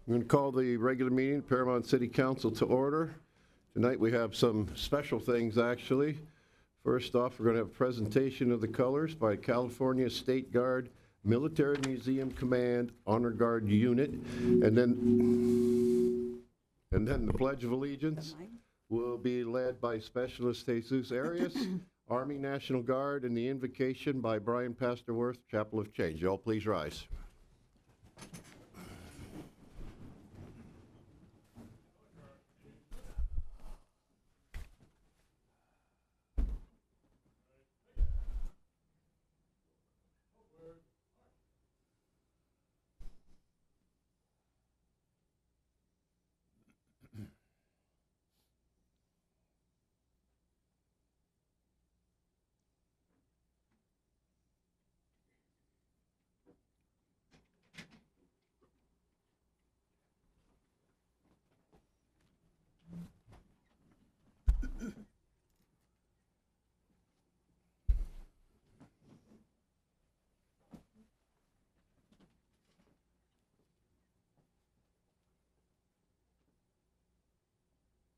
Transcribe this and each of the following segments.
I'm going to call the regular meeting, Paramount City Council, to order. Tonight we have some special things, actually. First off, we're going to have a presentation of the colors by California State Guard Military Museum Command Honor Guard Unit. And then the Pledge of Allegiance will be led by Specialist Jesus Arias, Army National Guard, and the invocation by Brian Pastorworth, Chapel of Change. Y'all please rise.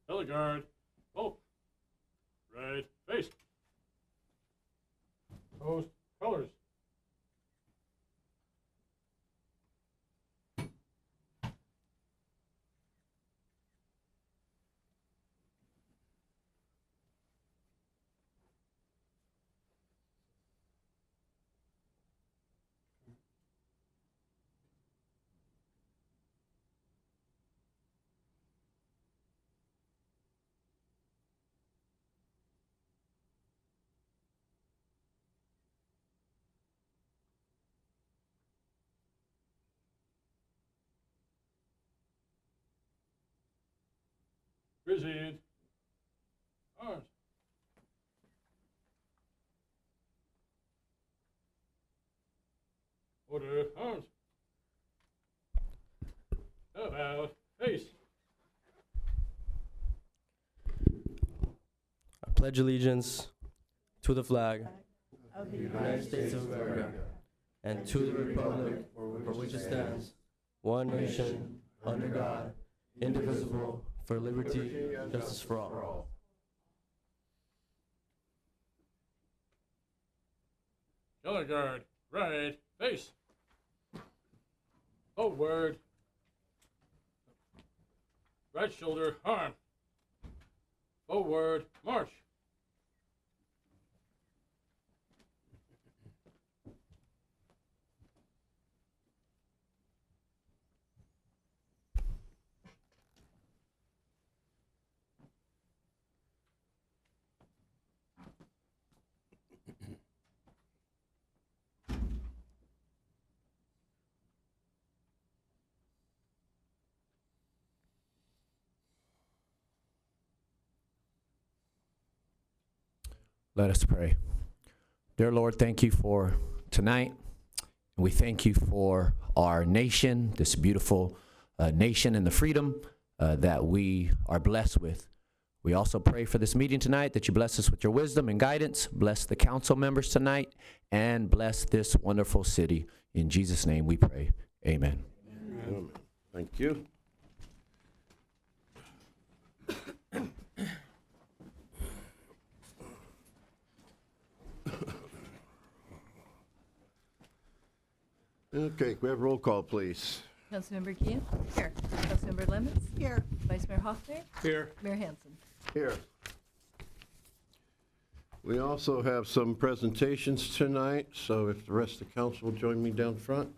Color guard. Oh. Right. Face. Post. Colors. Present. Arms. Order. Arms. About. Face. I pledge allegiance to the flag of the United States of America and to the republic for which it stands, one nation, under God, indivisible, for liberty and justice for all. Color guard. Right. Face. Forward. Right shoulder. Arm. Forward. March. Let us pray. Dear Lord, thank you for tonight. We thank you for our nation, this beautiful nation and the freedom that we are blessed with. We also pray for this meeting tonight that you bless us with your wisdom and guidance. Bless the council members tonight and bless this wonderful city. In Jesus' name we pray. Amen. Amen. Thank you. Okay, can we have roll call, please? Councilmember Gian? Here. Councilmember Lemons? Here. Vice Mayor Hoffner? Here. Mayor Hansen? Here. We also have some presentations tonight, so if the rest of the council will join me down front.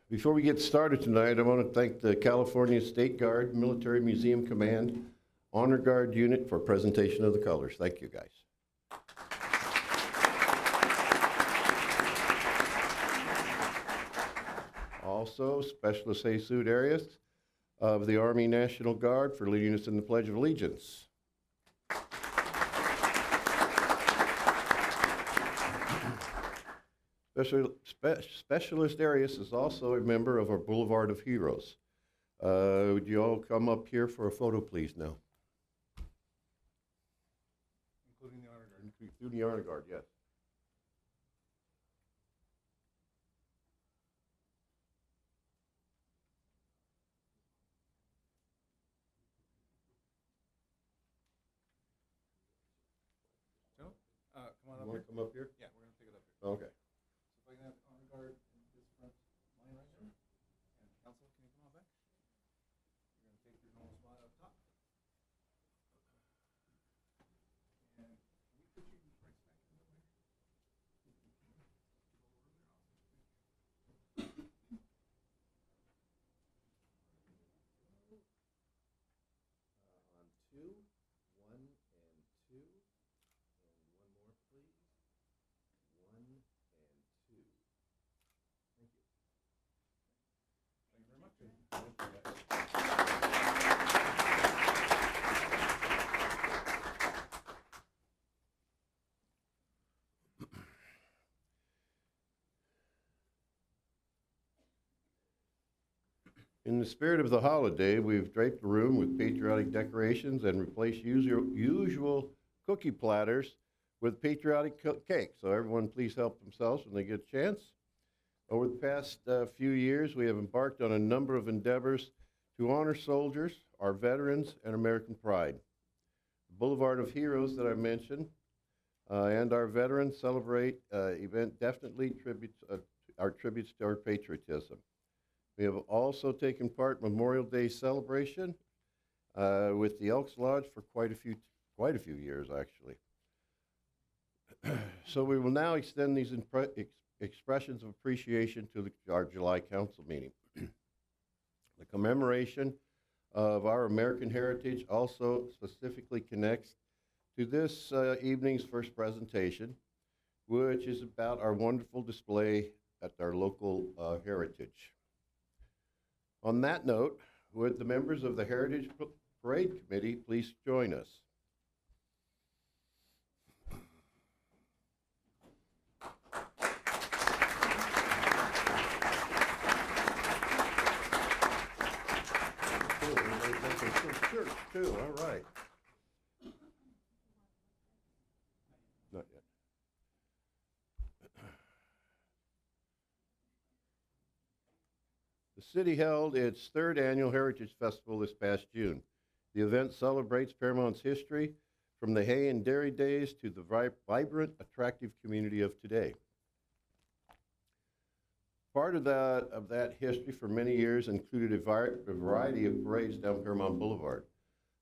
Before we get started tonight, I want to thank the California State Guard Military Museum Command Honor Guard Unit for presentation of the colors. Thank you, guys. Also, Specialist Jesus Arias, of the Army National Guard for leading us in the Pledge of Allegiance. Specialist Arias is also a member of our Boulevard of Heroes. Would you all come up here for a photo, please, now? Including the honor guard. Including the honor guard, yes. Come on You up want here. to come up here? Yeah, we're gonna pick it up here. Okay. So if I can have honor guard in this front line right here. And council, can you come on back? You're gonna take your normal spot up top. And can we put you right back in the way? On two, one and two. And one more, please. One and two. Thank you. Thank you very much. In the spirit of the holiday, we've draped the room with patriotic decorations and replaced usual cookie platters with patriotic cake. So everyone please help themselves when they get a chance. Over the past few years, we have embarked on a number of endeavors to honor soldiers, our veterans, and American pride. The Boulevard of Heroes that I mentioned and our veterans celebrate event definitely tributes to our patriotism. We have also taken part in Memorial Day celebration with the Elks Lodge for quite a few years, actually. So we will now extend these expressions of appreciation to our July council meeting. The commemoration of our American heritage also specifically connects to this evening's first presentation, which is about our wonderful display at our local heritage. On that note, would the members of the Heritage Parade Committee please join us? Church too, all right. Not yet. The city held its third annual Heritage Festival this past June. The event celebrates Paramont's history from the hay and dairy days to the vibrant, attractive community of today. Part of that history for many years included a variety of parades down Paramount Boulevard.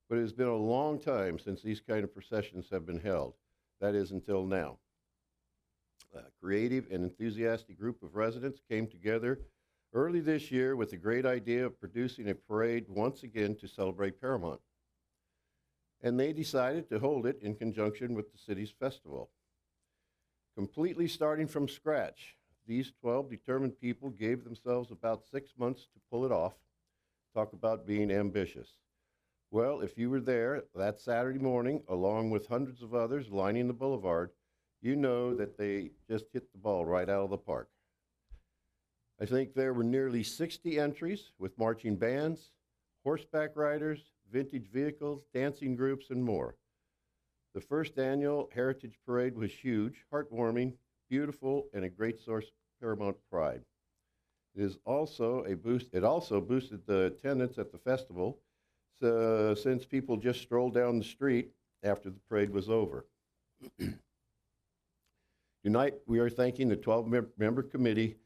But it has been a long time since these kind of processions have been held. That is, until now. A creative and enthusiastic group of residents came together early this year with the great idea of producing a parade once again to celebrate Paramount. And they decided to hold it in conjunction with the city's festival. Completely starting from scratch, these 12 determined people gave themselves about 6 months to pull it off. Talk about being ambitious. Well, if you were there that Saturday morning, along with hundreds of others lining the boulevard, you know that they just hit the ball right out of the park. I think there were nearly 60 entries with marching bands, horseback riders, vintage vehicles, dancing groups, and more. The first annual Heritage Parade was huge, heartwarming, beautiful, and a great source of Paramount pride. It also boosted the attendance at the festival since people just strolled down the street after the parade was over. Tonight, we are thanking the 12-member committee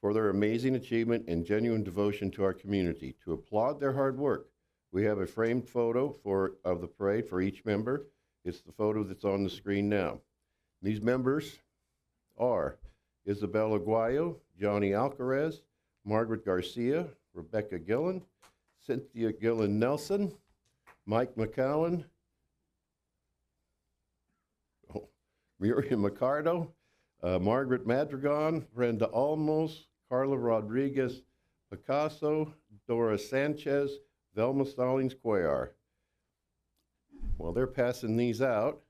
for their amazing achievement and genuine devotion to our community. To applaud their hard work, we have a framed photo of the parade for each member. It's the photo that's on the screen now. These members are Isabel Aguayo, Johnny Alcarez, Margaret Garcia, Rebecca Gillen, Cynthia Gillen Nelson, Mike McCowan, Miriam Ricardo, Margaret Madrigon, Brenda Olmos, Carla Rodriguez Picasso, Dora Sanchez, Velma Stallings Cuellar. While they're passing these out,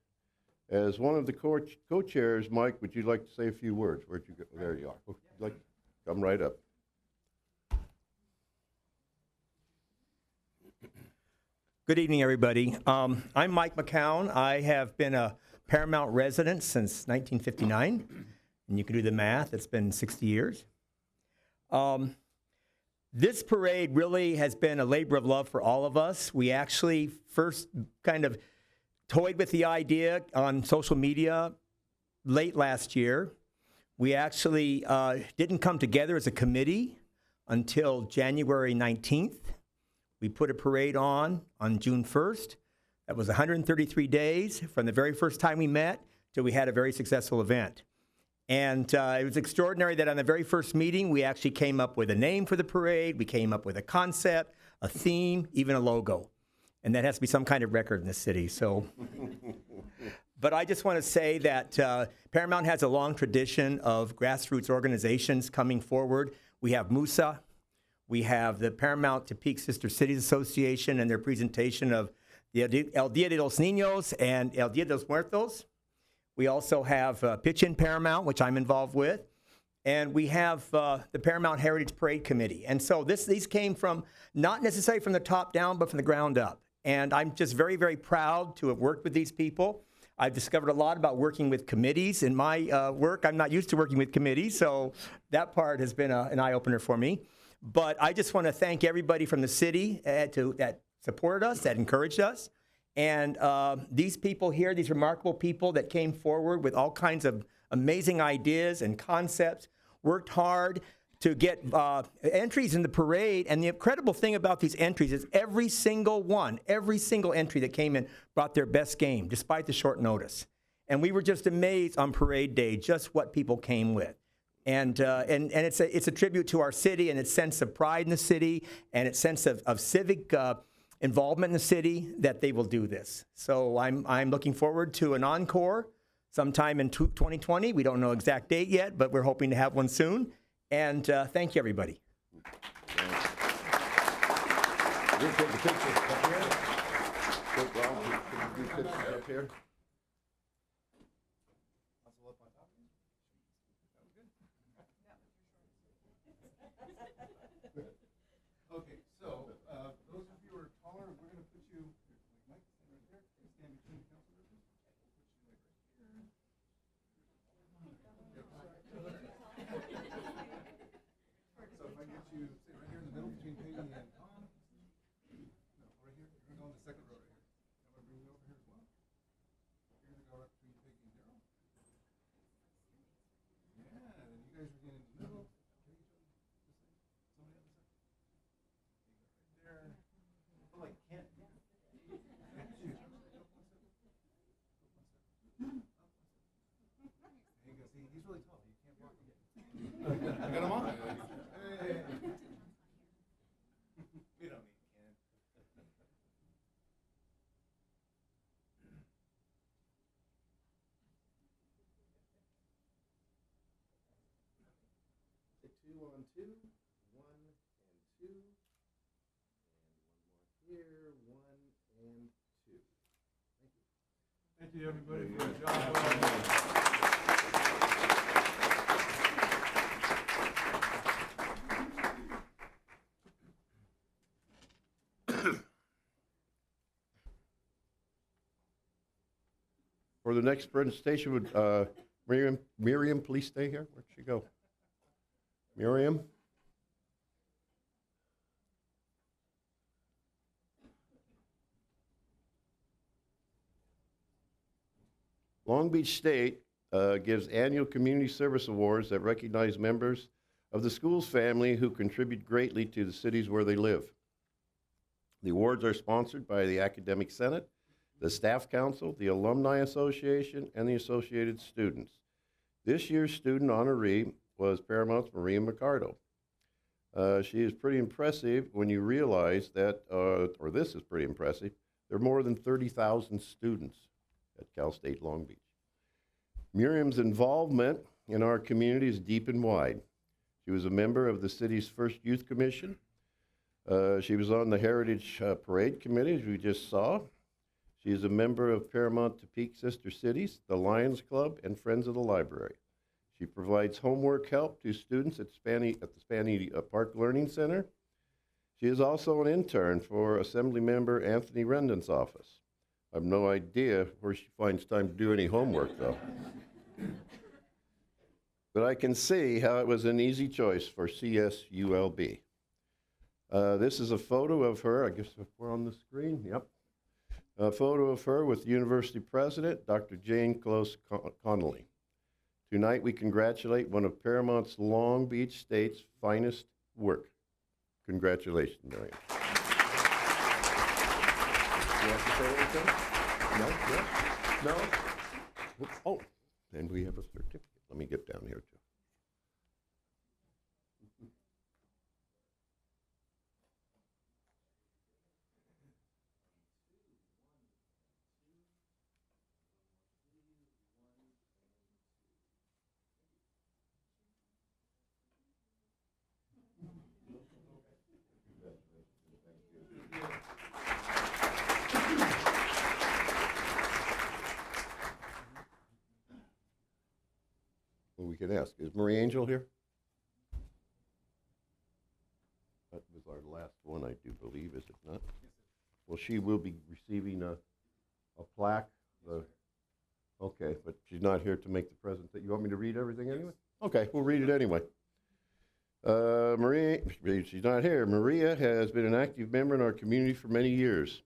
as one of the co-chairs, Mike, would you like to say a few words? Where'd you go? There you are. Would you like, come right up. Good evening, everybody. I'm Mike McCown. I have been a Paramount resident since 1959, and you can do the math. It's been 60 years. This parade really has been a labor of love for all of us. We actually first kind of toyed with the idea on social media late last year. We actually didn't come together as a committee until January 19th. We put a parade on June 1st. That was 133 days from the very first time we met till we had a very successful event. And it was extraordinary that on the very first meeting, we actually came up with a name for the parade. We came up with a concept, a theme, even a logo. And that has to be some kind of record in this city. So, but I just want to say that Paramount has a long tradition of grassroots organizations coming forward. We have MUSA. We have the Paramount to Peak Sister Cities Association and their presentation of the El Dia de los Niños and El Dia de los Muertos. We also have Pitch In Paramount, which I'm involved with. And we have the Paramount Heritage Parade Committee. And so these came from, not necessarily from the top down, but from the ground up. And I'm just very, very proud to have worked with these people. I've discovered a lot about working with committees. In my work, I'm not used to working with committees, so that part has been an eye-opener for me. But I just want to thank everybody from the city that supported us, that encouraged us. And these people here, these remarkable people that came forward with all kinds of amazing ideas and concepts, worked hard to get entries in the parade. And the incredible thing about these entries is every single entry that came in brought their best game, despite the short notice. And we were just amazed on parade day just what people came with. And it's a tribute to our city and its sense of pride in the city and its sense of civic involvement in the city that they will do this. So I'm looking forward to an encore sometime in 2020. We don't know exact date yet, but we're hoping to have one soon. And thank you, everybody. We'll take the pictures up here. Take Rob, can you do pictures up here? Okay, so those of you who are taller, we're going to put you, Mike, stand right there. Stand between the council members. So if I get you, say right here in the middle between Peggy and Tom. No, right here. You're going to go on the second row right here. I'm going to bring you over here as well. You're going to go right between Peggy and Daryl. Yeah, and then you guys are getting in the middle. Somebody on the side. There. Oh, like Kent. There you go. See, he's really tall. You can't block him. I got him on. Hey. We don't need Ken. Two on two. One and two. And one more here. One and two. Thank you. Thank you, everybody, for your job. For the next presentation, would Miriam, please stay here? Where'd she go? Miriam? Long Beach State gives annual community service awards that recognize members of the school's family who contribute greatly to the cities where they live. The awards are sponsored by the Academic Senate, the Staff Council, the Alumni Association, and the Associated Students. This year's student honoree was Paramount's Maria Mercado. She is pretty impressive when you realize that, or this is pretty impressive, there are more than 30,000 students at Cal State Long Beach. Miriam's involvement in our community is deep and wide. She was a member of the city's first youth commission, She was on the Heritage Parade Committee, as we just saw. She is a member of Paramount to Peak Sister Cities, the Lions Club, and Friends of the Library. She provides homework help to students at the Spanny Park Learning Center. She is also an intern for Assemblymember Anthony Rendon's office. I have no idea where she finds time to do any homework, though. But I can see how it was an easy choice for CSULB. This is a photo of her. I guess if we're on the screen. Yep. A photo of her with University President, Dr. Jane Close Connolly. Tonight, we congratulate one of Paramount's Long Beach State's finest work. Congratulations, Marion. You have to say anything? No? Yes? No? Oh, and we have a certificate. Let me get down here, too. Well, we could ask, is Marie Angel here? That was our last one, I do believe, is it not? Well, she will be receiving a plaque. Okay, but she's not here to make the presentation. You want me to read everything anyway? Okay, we'll read it anyway. Maria, she's not here. Maria has been an active member in our community for many years.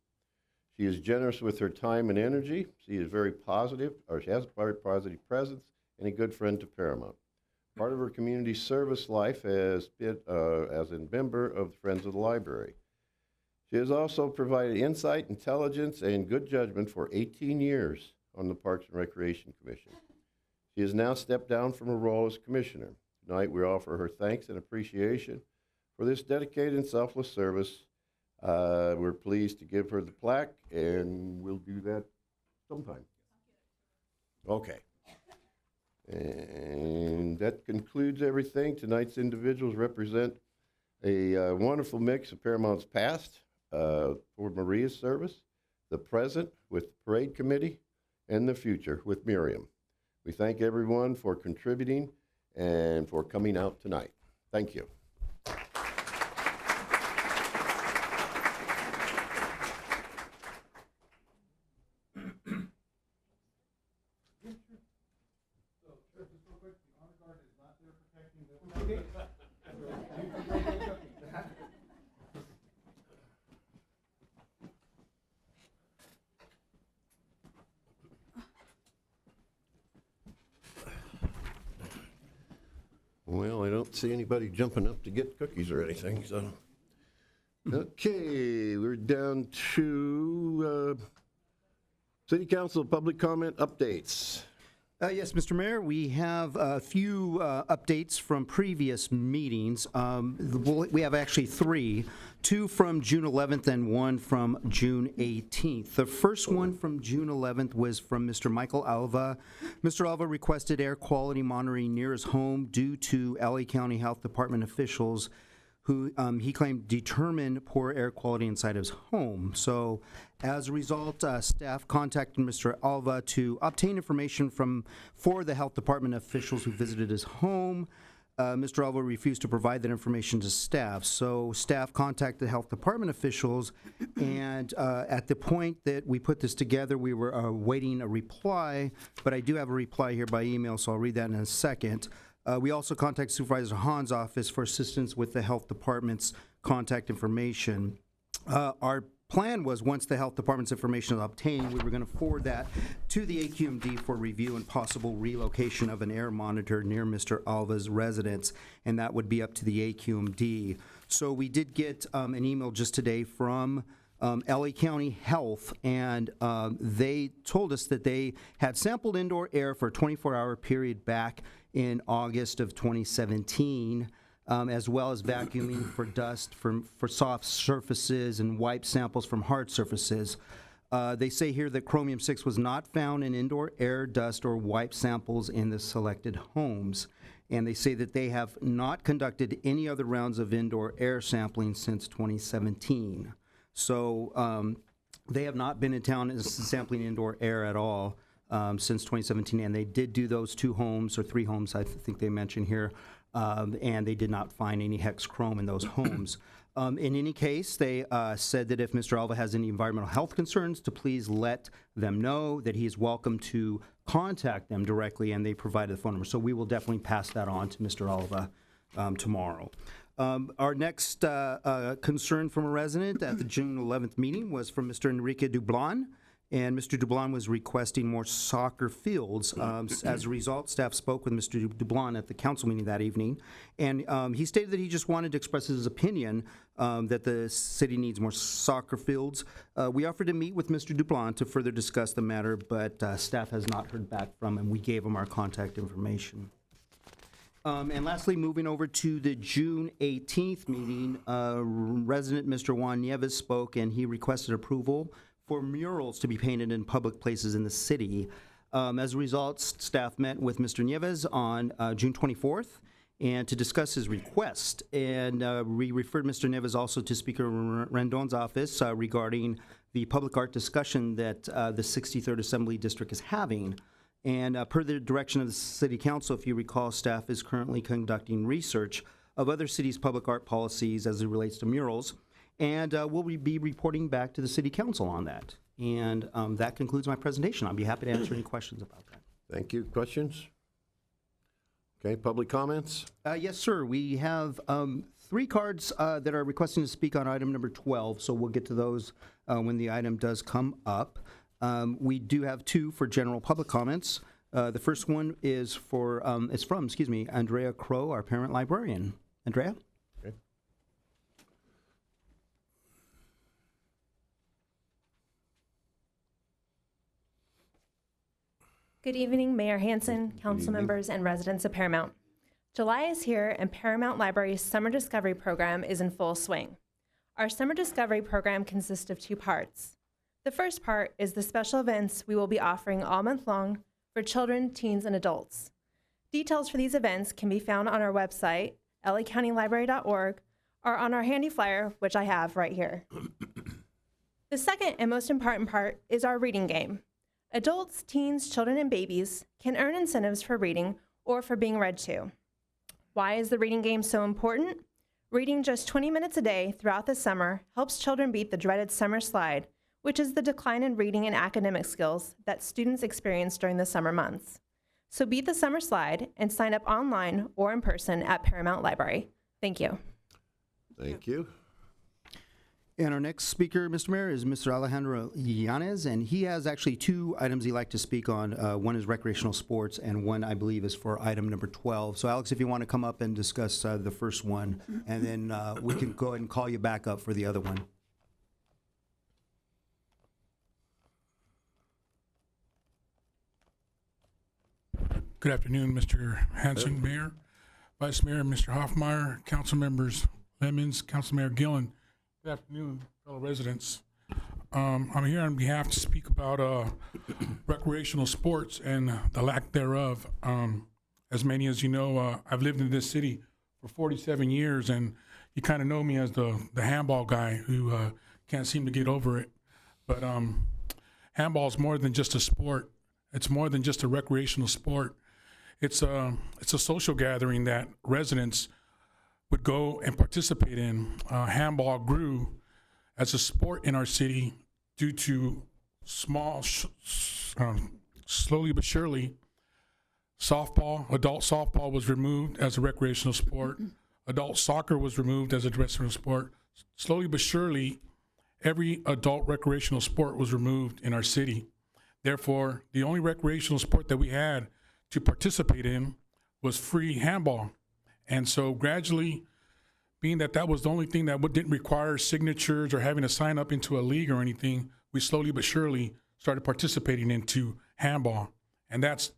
She is generous with her time and energy. She is very positive, or she has a very positive presence, and a good friend to Paramount. Part of her community service life has been as a member of the Friends of the Library. She has also provided insight, intelligence, and good judgment for 18 years on the Parks and Recreation Commission. She has now stepped down from her role as commissioner. Tonight, we offer her thanks and appreciation for this dedicated and selfless service. We're pleased to give her the plaque, and we'll do that sometime. Okay. And that concludes everything. Tonight's individuals represent a wonderful mix of Paramount's past for Maria's service, the present with the Parade Committee, and the future with Miriam. We thank everyone for contributing and for coming out tonight. Thank you. Well, I don't see anybody jumping up to get cookies or anything, so. Okay, we're down to City Council public comment updates. Yes, Mr. Mayor, we have a few updates from previous meetings. We have actually three, two from June 11th and one from June 18th. The first one from June 11th was from Mr. Michael Alva. Mr. Alva requested air quality monitoring near his home due to LA County Health Department officials who he claimed determined poor air quality inside his home. So as a result, staff contacted Mr. Alva to obtain information for the health department officials who visited his home. Mr. Alva refused to provide that information to staff. So staff contacted health department officials, and at the point that we put this together, we were awaiting a reply, but I do have a reply here by email, so I'll read that in a second. We also contacted Supervisor Hahn's office for assistance with the health department's contact information. Our plan was, once the health department's information is obtained, we were going to forward that to the AQMD for review and possible relocation of an air monitor near Mr. Alva's residence, and that would be up to the AQMD. So we did get an email just today from LA County Health, and they told us that they had sampled indoor air for a 24-hour period back in August of 2017, as well as vacuuming for dust for soft surfaces and wipe samples from hard surfaces. They say here that chromium-6 was not found in indoor air, dust, or wipe samples in the selected homes. And they say that they have not conducted any other rounds of indoor air sampling since 2017. So they have not been in town sampling indoor air at all since 2017. And they did do those 2 homes or 3 homes, I think they mentioned here, and they did not find any hex chrome in those homes. In any case, they said that if Mr. Alva has any environmental health concerns, to please let them know, that he is welcome to contact them directly, and they provided the phone number. So we will definitely pass that on to Mr. Alva tomorrow. Our next concern from a resident at the June 11th meeting was from Mr. Enrique Dublan. And Mr. Dublan was requesting more soccer fields. As a result, staff spoke with Mr. Dublan at the council meeting that evening, and he stated that he just wanted to express his opinion that the city needs more soccer fields. We offered to meet with Mr. Dublan to further discuss the matter, but staff has not heard back from him. We gave him our contact information. And lastly, moving over to the June 18th meeting, resident Mr. Juan Nieves spoke, and he requested approval for murals to be painted in public places in the city. As a result, staff met with Mr. Nieves on June 24th and to discuss his request. And we referred Mr. Nieves also to Speaker Rendon's office regarding the public art discussion that the 63rd Assembly District is having. And per the direction of the City Council, if you recall, staff is currently conducting research of other cities' public art policies as it relates to murals. And we'll be reporting back to the City Council on that. And that concludes my presentation. I'll be happy to answer any questions about that. Thank you. Questions? Okay, public comments? Yes, sir. We have 3 cards that are requesting to speak on item number 12, so we'll get to those when the item does come up. We do have 2 for general public comments. The first one is from Andrea Crow, our parent librarian. Andrea? Okay. Good evening, Mayor Hanson, council members, and residents of Paramount. July is here, and Paramount Library's Summer Discovery Program is in full swing. Our Summer Discovery Program consists of 2 parts. The first part is the special events we will be offering all month long for children, teens, and adults. Details for these events can be found on our website, lacountylibrary.org, or on our handy flyer, which I have right here. The second and most important part is our reading game. Adults, teens, children, and babies can earn incentives for reading or for being read to. Why is the reading game so important? Reading just 20 minutes a day throughout the summer helps children beat the dreaded summer slide, which is the decline in reading and academic skills that students experience during the summer months. So beat the summer slide and sign up online or in person at Paramount Library. Thank you. Thank you. And our next speaker, Mr. Mayor, is Mr. Alejandro Yanez, and he has actually 2 items he'd like to speak on. One is recreational sports, and one, I believe, is for item number 12. So, Alex, if you want to come up and discuss the first one, and then we can go ahead and call you back up for the other one. Good afternoon, Mr. Hanson, Mayor, Vice Mayor, Mr. Hoffmeyer, council members Lemons, Council Mayor Gillen. Good afternoon, fellow residents. I'm here on behalf to speak about recreational sports and the lack thereof. As many as you know, I've lived in this city for 47 years, and you kind of know me as the handball guy who can't seem to get over it. But handball is more than just a sport. It's more than just a recreational sport. It's a social gathering that residents would go and participate in. Handball grew as a sport in our city due to slowly but surely, adult softball was removed as a recreational sport. Adult soccer was removed as a recreational sport. Slowly but surely, every adult recreational sport was removed in our city. Therefore, the only recreational sport that we had to participate in was free handball. And so gradually, being that was the only thing that didn't require signatures or having to sign up into a league or anything, we slowly but surely started participating into handball. And that's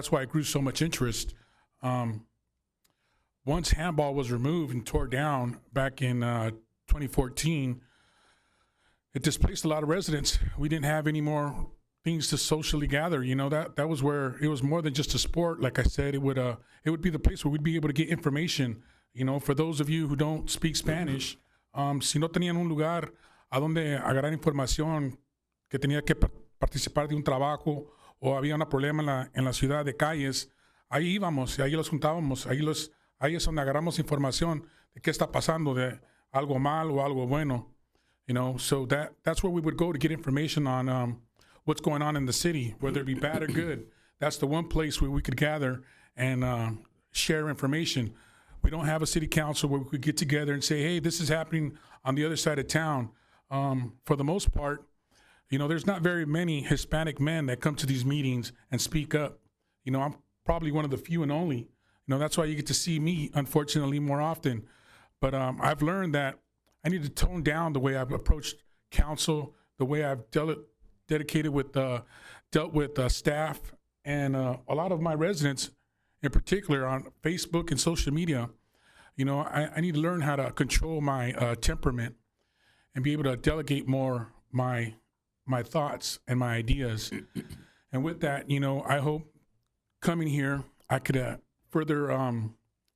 why it grew so much interest. Once handball was removed and tore down back in 2014, it displaced a lot of residents. We didn't have any more things to socially gather. You know, that was where it was more than just a sport. Like I said, it would be the place where we'd be able to get information. You know, for those of you who don't speak Spanish, si no tenían un lugar a donde agarrar información, que tenía que participar de un trabajo o había un problema en la ciudad de Calles, ahí íbamos y ahí los juntábamos, ahí es donde agarramos información de qué está pasando, de algo mal o algo bueno. You know, so that's where we would go to get information on what's going on in the city, whether it be bad or good. That's the one place where we could gather and share information. We don't have a city council where we could get together and say, hey, this is happening on the other side of town. For the most part, you know, there's not very many Hispanic men that come to these meetings and speak up. You know, I'm probably one of the few and only. You know, that's why you get to see me, unfortunately, more often. But I've learned that I need to tone down the way I've approached council, the way I've dealt with staff, and a lot of my residents, in particular, on Facebook and social media. You know, I need to learn how to control my temperament and be able to delegate more my thoughts and my ideas. And with that, you know, I hope coming here, I could further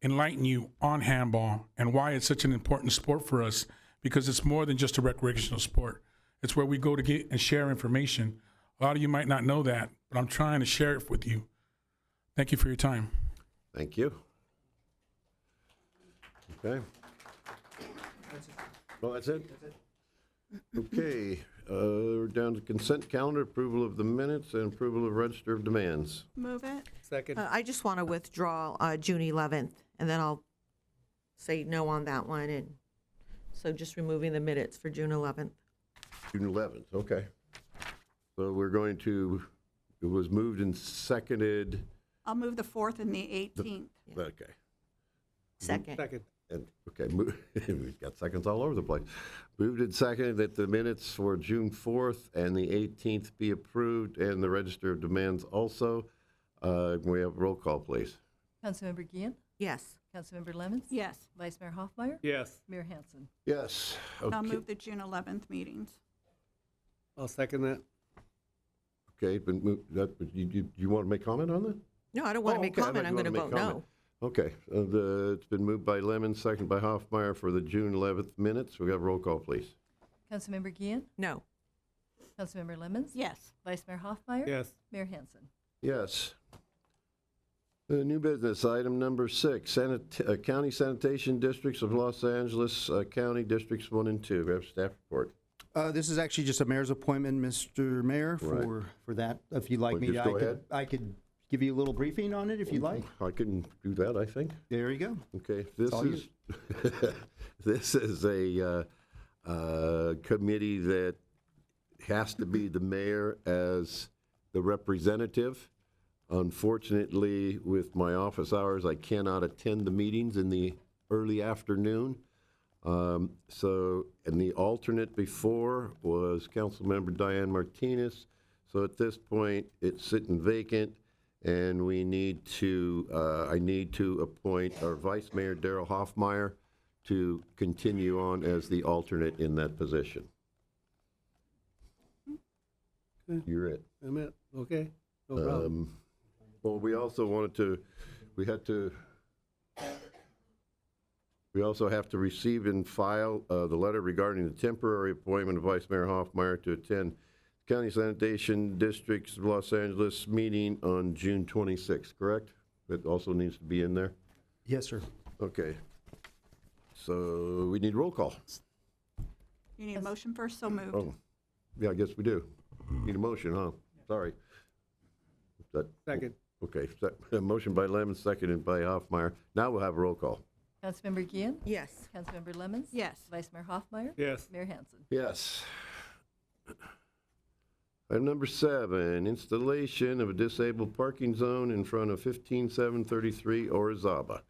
enlighten you on handball and why it's such an important sport for us, because it's more than just a recreational sport. It's where we go to get and share information. A lot of you might not know that, but I'm trying to share it with you. Thank you for your time. Thank you. Okay. Well, that's it? Okay, we're down to consent calendar, approval of the minutes, and approval of register of demands. Move it. Second. I just want to withdraw June 11th, and then I'll say no on that one. And so just removing the minutes for June 11th. June 11th, okay. So we're going to, it was moved and seconded, I'll move the 4th and the 18th. okay. Second. Second. And, okay, we've got seconds all over the place. Moved and seconded that the minutes for June 4th and the 18th be approved, and the register of demands also. Can we have a roll call, please? Councilmember Gian, Yes. Councilmember Lemons. Yes. Vice Mayor Hoffmeyer. Yes. Mayor Hansen. Yes. And I'll Okay. move the June 11th meetings. I'll second that. Okay, but you want to make comment on that? No, I don't want to make okay, I thought comment. you I'm going to wanted vote make comment. no. Okay, it's been moved by Lemons, seconded by Hoffmeyer for the June 11th minutes. We have roll call, please. Councilmember Gian, No. Councilmember Lemons. Yes. Vice Mayor Hoffmeyer. Yes. Mayor Hansen. Yes. New business, item number 6, County Sanitation Districts of Los Angeles County Districts 1 and 2. We have staff report. This is actually just a mayor's appointment, Mr. Mayor, Right. for that. If you'd like Well, me just to, go ahead. I could give you a little briefing on it if you'd like. I can do that, I think. There you go. Okay, this all is, this is a committee that has to be the mayor as the representative. Unfortunately, with my office hours, I cannot attend the meetings in the early afternoon. And the alternate before was Councilmember Diane Martinez. So at this point, it's sitting vacant, and we need to, I need to appoint our Vice Mayor, Darrell Hoffmeyer, to continue on as the alternate in that position. Okay. You're it. I'm it. Okay. No problem. Well, we also wanted to, we also have to receive and file the letter regarding the temporary appointment of Vice Mayor Hoffmeyer to attend County Sanitation Districts of Los Angeles meeting on June 26th, correct? That also needs to be in there? Yes, sir. Okay. So we need roll call. You need a motion first, so moved. Oh, yeah, I guess we do. Need a motion, huh? Sorry. Second. Okay, a motion by Lemon, seconded by Hoffmeyer. Now we'll have a roll call. Councilmember Gian, Yes. Councilmember Lemons. Yes. Vice Mayor Hoffmeyer. Yes. Mayor Hansen. Yes. Item number 7, installation of a disabled parking zone in front of 15733 Orizaba.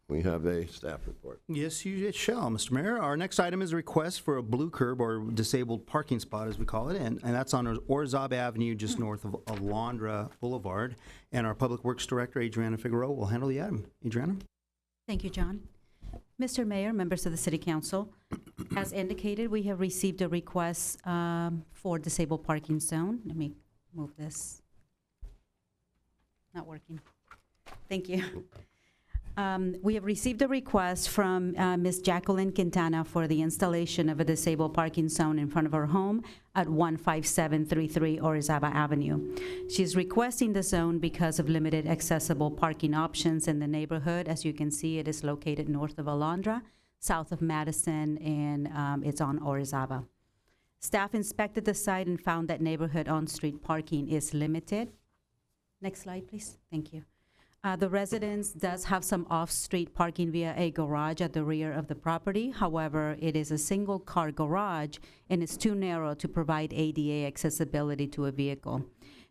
We have a staff report. Yes, you shall, Mr. Mayor. Our next item is a request for a blue curb, or disabled parking spot, as we call it, and that's on Orizaba Avenue, just north of Alondra Boulevard. And our Public Works Director, Adriana Figueroa, will handle the item. Adriana? Thank you, John. Mr. Mayor, members of the City Council, as indicated, we have received a request for disabled parking zone. Let me move this. Not working. Thank you. We have received a request from Ms. Jacqueline Quintana for the installation of a disabled parking zone in front of her home at 15733 Orizaba Avenue. She's requesting the zone because of limited accessible parking options in the neighborhood. As you can see, it is located north of Alondra, south of Madison, and it's on Orizaba. Staff inspected the site and found that neighborhood on-street parking is limited. Next slide, please. Thank you. The residence does have some off-street parking via a garage at the rear of the property. However, it is a single-car garage, and it's too narrow to provide ADA accessibility to a vehicle.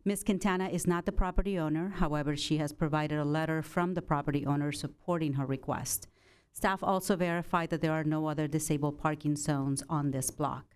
Ms. Quintana is not the property owner. However, she has provided a letter from the property owner supporting her request. Staff also verified that there are no other disabled parking zones on this block.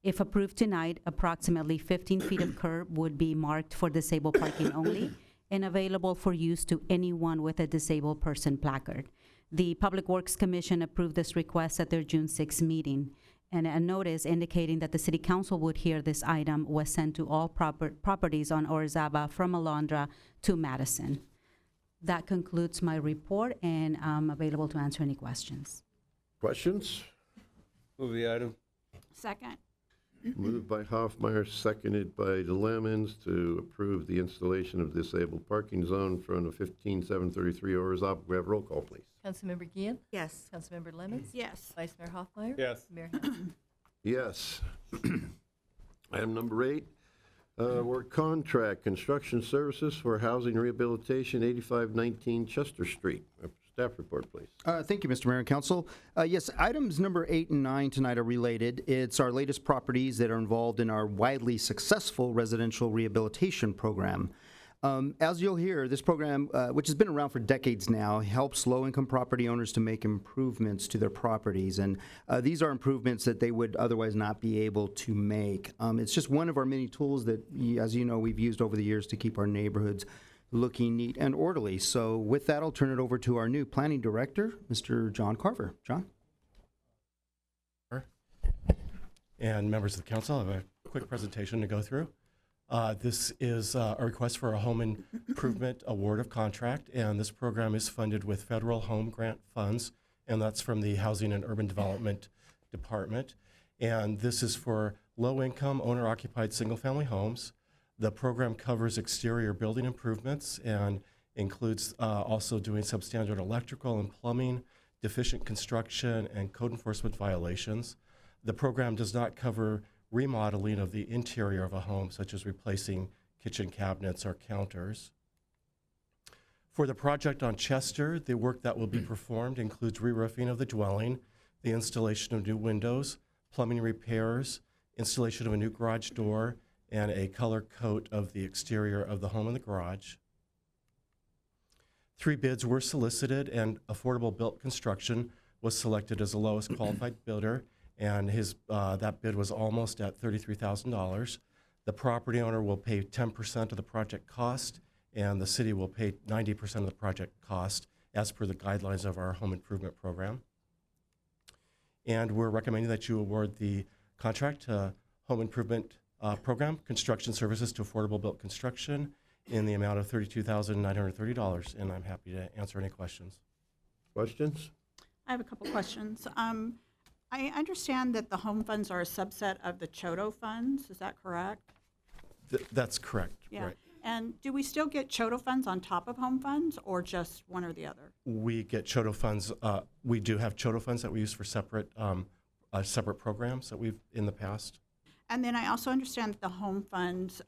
If approved tonight, approximately 15 feet of curb would be marked for disabled parking only, and available for use to anyone with a disabled person placard. The Public Works Commission approved this request at their June 6 meeting, and a notice indicating that the City Council would hear this item was sent to all properties on Orizaba from Alondra to Madison. That concludes my report, and I'm available to answer any questions. Questions? Move the item. Second. Moved by Hoffmeyer, seconded by the Lemons to approve the installation of disabled parking zone in front of 15733 Orizaba. We have roll call, please. Councilmember Gian? Yes. Councilmember Lemons? Yes. Vice Mayor Hoffmeyer? Yes. Mayor Hanson? Yes. Item number 8, award contract, construction services for housing rehabilitation, 8519 Chester Street. Staff report, please. Thank you, Mr. Mayor and Council. Yes, items number 8 and 9 tonight are related. It's our latest properties that are involved in our widely successful residential rehabilitation program. As you'll hear, this program, which has been around for decades now, helps low-income property owners to make improvements to their properties. And these are improvements that they would otherwise not be able to make. It's just one of our many tools that, as you know, we've used over the years to keep our neighborhoods looking neat and orderly. So with that, I'll turn it over to our new planning director, Mr. John Carver. John? And members of the council, I have a quick presentation to go through. This is a request for a home improvement award of contract, and this program is funded with federal home grant funds, and that's from the Housing and Urban Development Department. And this is for low-income, owner-occupied single-family homes. The program covers exterior building improvements and includes also doing substandard electrical and plumbing, deficient construction, and code enforcement violations. The program does not cover remodeling of the interior of a home, such as replacing kitchen cabinets or counters. For the project on Chester, the work that will be performed includes re-roofing of the dwelling, the installation of new windows, plumbing repairs, installation of a new garage door, and a color coat of the exterior of the home and the garage. 3 bids were solicited, and Affordable Built Construction was selected as the lowest qualified bidder, and that bid was almost at $33,000. The property owner will pay 10% of the project cost, and the city will pay 90% of the project cost as per the guidelines of our home improvement program. And we're recommending that you award the contract to Home Improvement Program Construction Services to Affordable Built Construction in the amount of $32,930, and I'm happy to answer any questions. Questions? I have a couple questions. I understand that the home funds are a subset of the CHOTO funds. Is that correct? That's correct. Yeah. Right. And do we still get CHOTO funds on top of home funds, or just one or the other? We get CHOTO funds. We do have CHOTO funds that we use for separate programs that we've in the past. And then I also understand that the home funds,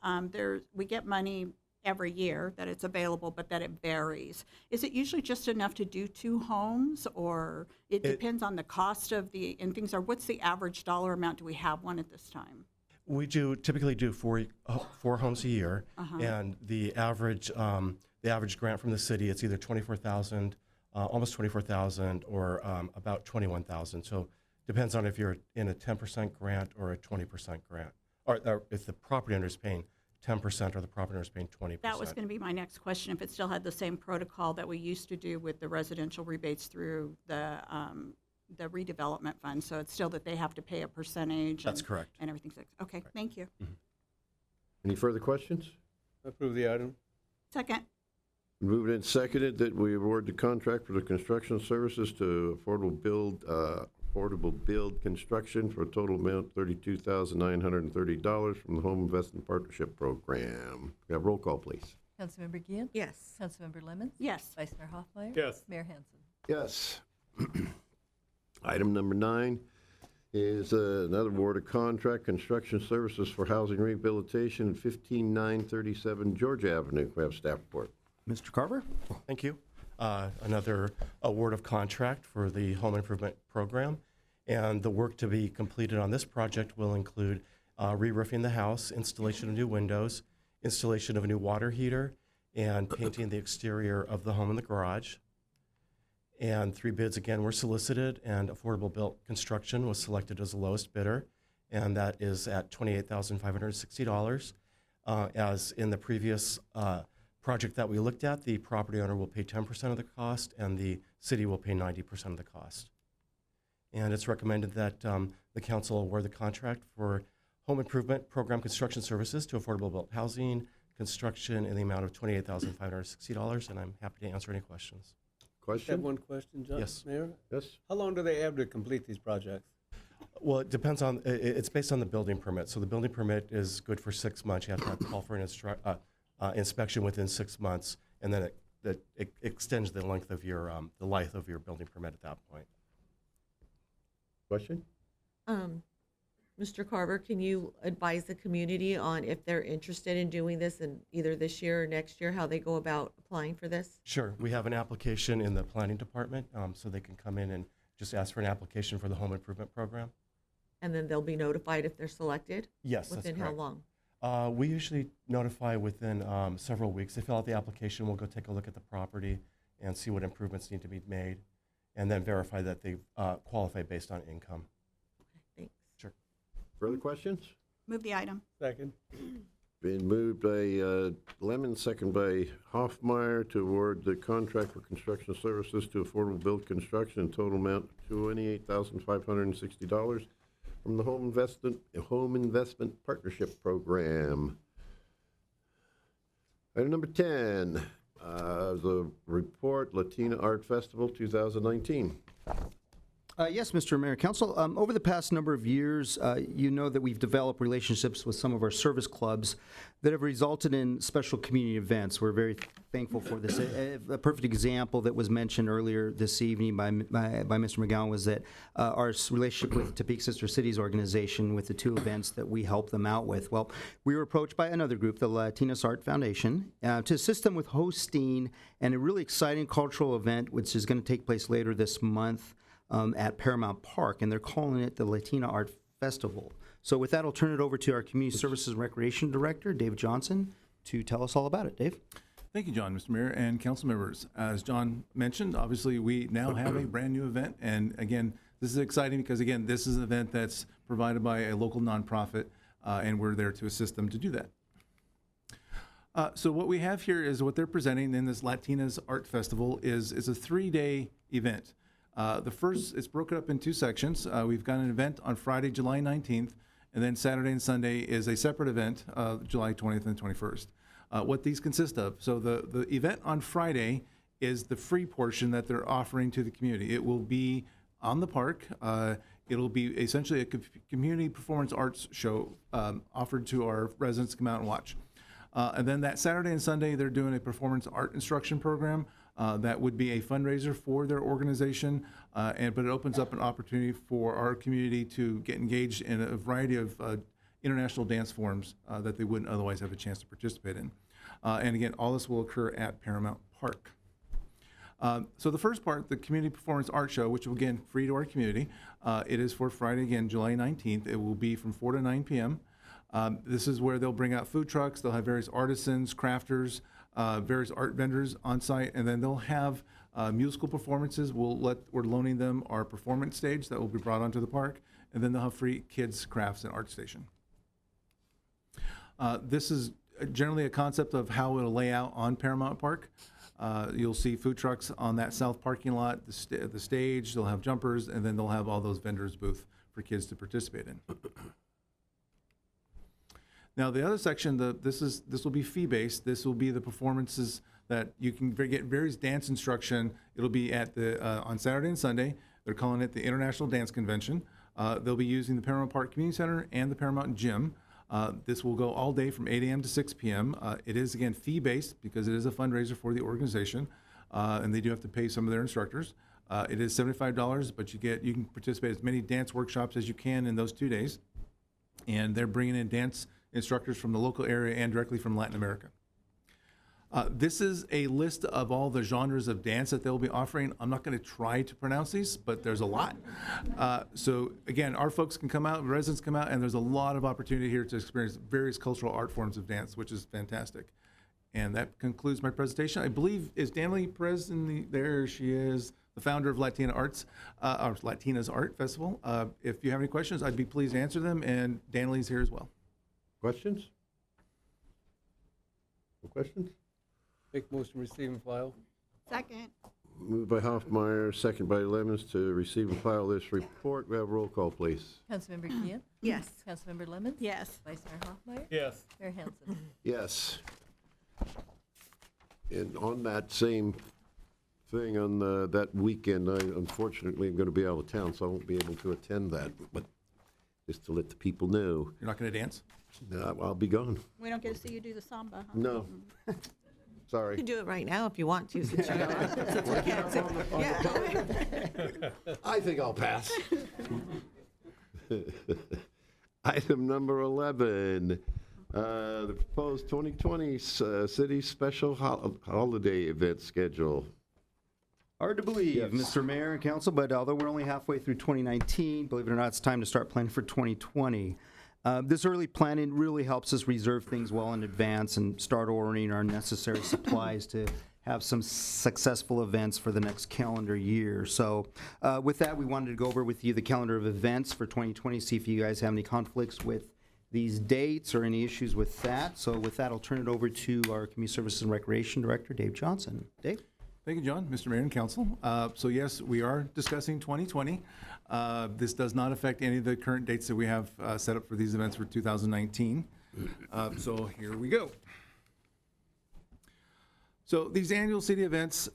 we get money every year that it's available, but that it varies. Is it usually just enough to do 2 homes, or it depends on the cost of and things? Or what's the average dollar amount? Do we have one at this time? We typically do 4 homes a year, and the average grant from the city, it's either $24,000, almost $24,000, or about $21,000. So depends on if you're in a 10% grant or a 20% grant, or if the property owner is paying 10% or the property owner is paying 20%. That was going to be my next question, if it still had the same protocol that we used to do with the residential rebates through the redevelopment fund. So it's still that they have to pay a percentage. That's correct. And everything's okay. Thank you. Any further questions? Approve the item. Second. Moved and seconded that we award the contract for the construction services to Affordable Build Construction for a total amount $32,930 from the Home Investment Partnership Program. We have roll call, please. Councilmember Gian? Yes. Councilmember Lemmons? Yes. Vice Mayor Hoffmeyer? Yes. Mayor Hansen? Yes. Item number 9 is another award of contract construction services for housing rehabilitation at 15937 George Avenue. We have staff report. Mr. Carver? Thank you. Another award of contract for the home improvement program. And the work to be completed on this project will include re-roofing the house, installation of new windows, installation of a new water heater, and painting the exterior of the home and the garage. And 3 bids again were solicited, and Affordable Built Construction was selected as the lowest bidder, and that is at $28,560. As in the previous project that we looked at, the property owner will pay 10% of the cost, and the city will pay 90% of the cost. And it's recommended that the council award the contract for home improvement program construction services to Affordable Built Housing Construction in the amount of $28,560, and I'm happy to answer any questions. I have Question? one question, John. Yes. Mayor? Yes. How long do they have to complete these projects? Well, it depends on, it's based on the building permit. So the building permit is good for 6 months. You have to call for an inspection within 6 months, and then it extends the length of your, the life of your building permit at that point. Question? Mr. Carver, can you advise the community on if they're interested in doing this in either this year or next year, how they go about applying for this? Sure. We have an application in the planning department, so they can come in and just ask for an application for the home improvement program. And then they'll be notified if they're selected? Yes, that's Within how correct. long? We usually notify within several weeks. They fill out the application, we'll go take a look at the property and see what improvements need to be made, and then verify that they qualify based on income. Thanks. Sure. Further questions? Move the item. Second. Been moved by Lemon, second by Hoffmeyer to award the contract for construction services to Affordable Build Construction in total amount of $28,560 from the Home Investment Partnership Program. Item number 10, the report Latina Art Festival 2019. Yes, Mr. Mayor, Council. Over the past number of years, you know that we've developed relationships with some of our service clubs that have resulted in special community events. We're very thankful for this. A perfect example that was mentioned earlier this evening by Mr. McGowan was that our relationship with Topeka Sister Cities organization with the 2 events that we helped them out with. Well, we were approached by another group, the Latinas Art Foundation, to assist them with hosting a really exciting cultural event, which is going to take place later this month at Paramount Park, and they're calling it the Latina Art Festival. So with that, I'll turn it over to our Community Services and Recreation Director, Dave Johnson, to tell us all about it. Dave? Thank you, John, Mr. Mayor, and council members. As John mentioned, obviously, we now have a brand-new event, and again, this is exciting because, again, this is an event that's provided by a local nonprofit, and we're there to assist them to do that. So what we have here is what they're presenting in this Latinas Art Festival is a 3-day event. The first, it's broken up in 2 sections. We've got an event on Friday, July 19th, and then Saturday and Sunday is a separate event, July 20th and 21st. What these consist of, so the event on Friday is the free portion that they're offering to the community. It will be on the park. It'll be essentially a community performance arts show offered to our residents to come out and watch. And then that Saturday and Sunday, they're doing a performance art instruction program. That would be a fundraiser for their organization, but it opens up an opportunity for our community to get engaged in a variety of international dance forms that they wouldn't otherwise have a chance to participate in. And again, all this will occur at Paramount Park. So the first part, the Community Performance Art Show, which will, again, free to our community. It is for Friday, again, July 19th. It will be from 4 to 9 p.m. This is where they'll bring out food trucks. They'll have various artisans, crafters, various art vendors on site, and then they'll have musical performances. We're loaning them our performance stage that will be brought onto the park, and then they'll have free kids crafts and art station. This is generally a concept of how it'll lay out on Paramount Park. You'll see food trucks on that south parking lot, the stage, they'll have jumpers, and then they'll have all those vendors booth for kids to participate in. Now, the other section, this will be fee-based. This will be the performances that you can get various dance instruction. It'll be at on Saturday and Sunday. They're calling it the International Dance Convention. They'll be using the Paramount Park Community Center and the Paramount Gym. This will go all day from 8 a.m. to 6 p.m. It is, again, fee-based because it is a fundraiser for the organization, and they do have to pay some of their instructors. It is $75, but you can participate as many dance workshops as you can in those 2 days. And they're bringing in dance instructors from the local area and directly from Latin America. This is a list of all the genres of dance that they'll be offering. I'm not going to try to pronounce these, but there's a lot. So again, our folks can come out, residents come out, and there's a lot of opportunity here to experience various cultural art forms of dance, which is fantastic. And that concludes my presentation. I believe, is Danley Perez there she is, the founder of Latina Arts, or Latina's Art Festival. If you have any questions, I'd be pleased to answer them, and Danley's here as well. Questions? No questions? Make motion, receive and file. Second. Moved by Hoffmeyer, second by Lemons to receive and file this report. We have a roll call, please. Councilmember Gian? Yes. Councilmember Lemons? Yes. Vice Mayor Hoffmeyer? Yes. Mayor Hansen? Yes. And on that same thing, on that weekend, I unfortunately am going to be out of town, so I won't be able to attend that. But just to let the people know, You're not going to dance? no, I'll be gone. We don't get to see you do the samba, huh? No. You Sorry. can do it right now if you want to, since you're gonna, since we can't. Yeah. I think I'll pass. Item number 11, the proposed 2020 city special holiday event schedule. Hard to believe, Yes. Mr. Mayor and Council, but although we're only halfway through 2019, believe it or not, it's time to start planning for 2020. This early planning really helps us reserve things well in advance and start ordering our necessary supplies to have some successful events for the next calendar year. So with that, we wanted to go over with you the calendar of events for 2020, see if you guys have any conflicts with these dates or any issues with that. So with that, I'll turn it over to our Community Services and Recreation Director, Dave Johnson. Dave? Thank you, John, Mr. Mayor and Council. So yes, we are discussing 2020. This does not affect any of the current dates that we have set up for these events for 2019. So here we go. So these annual city events,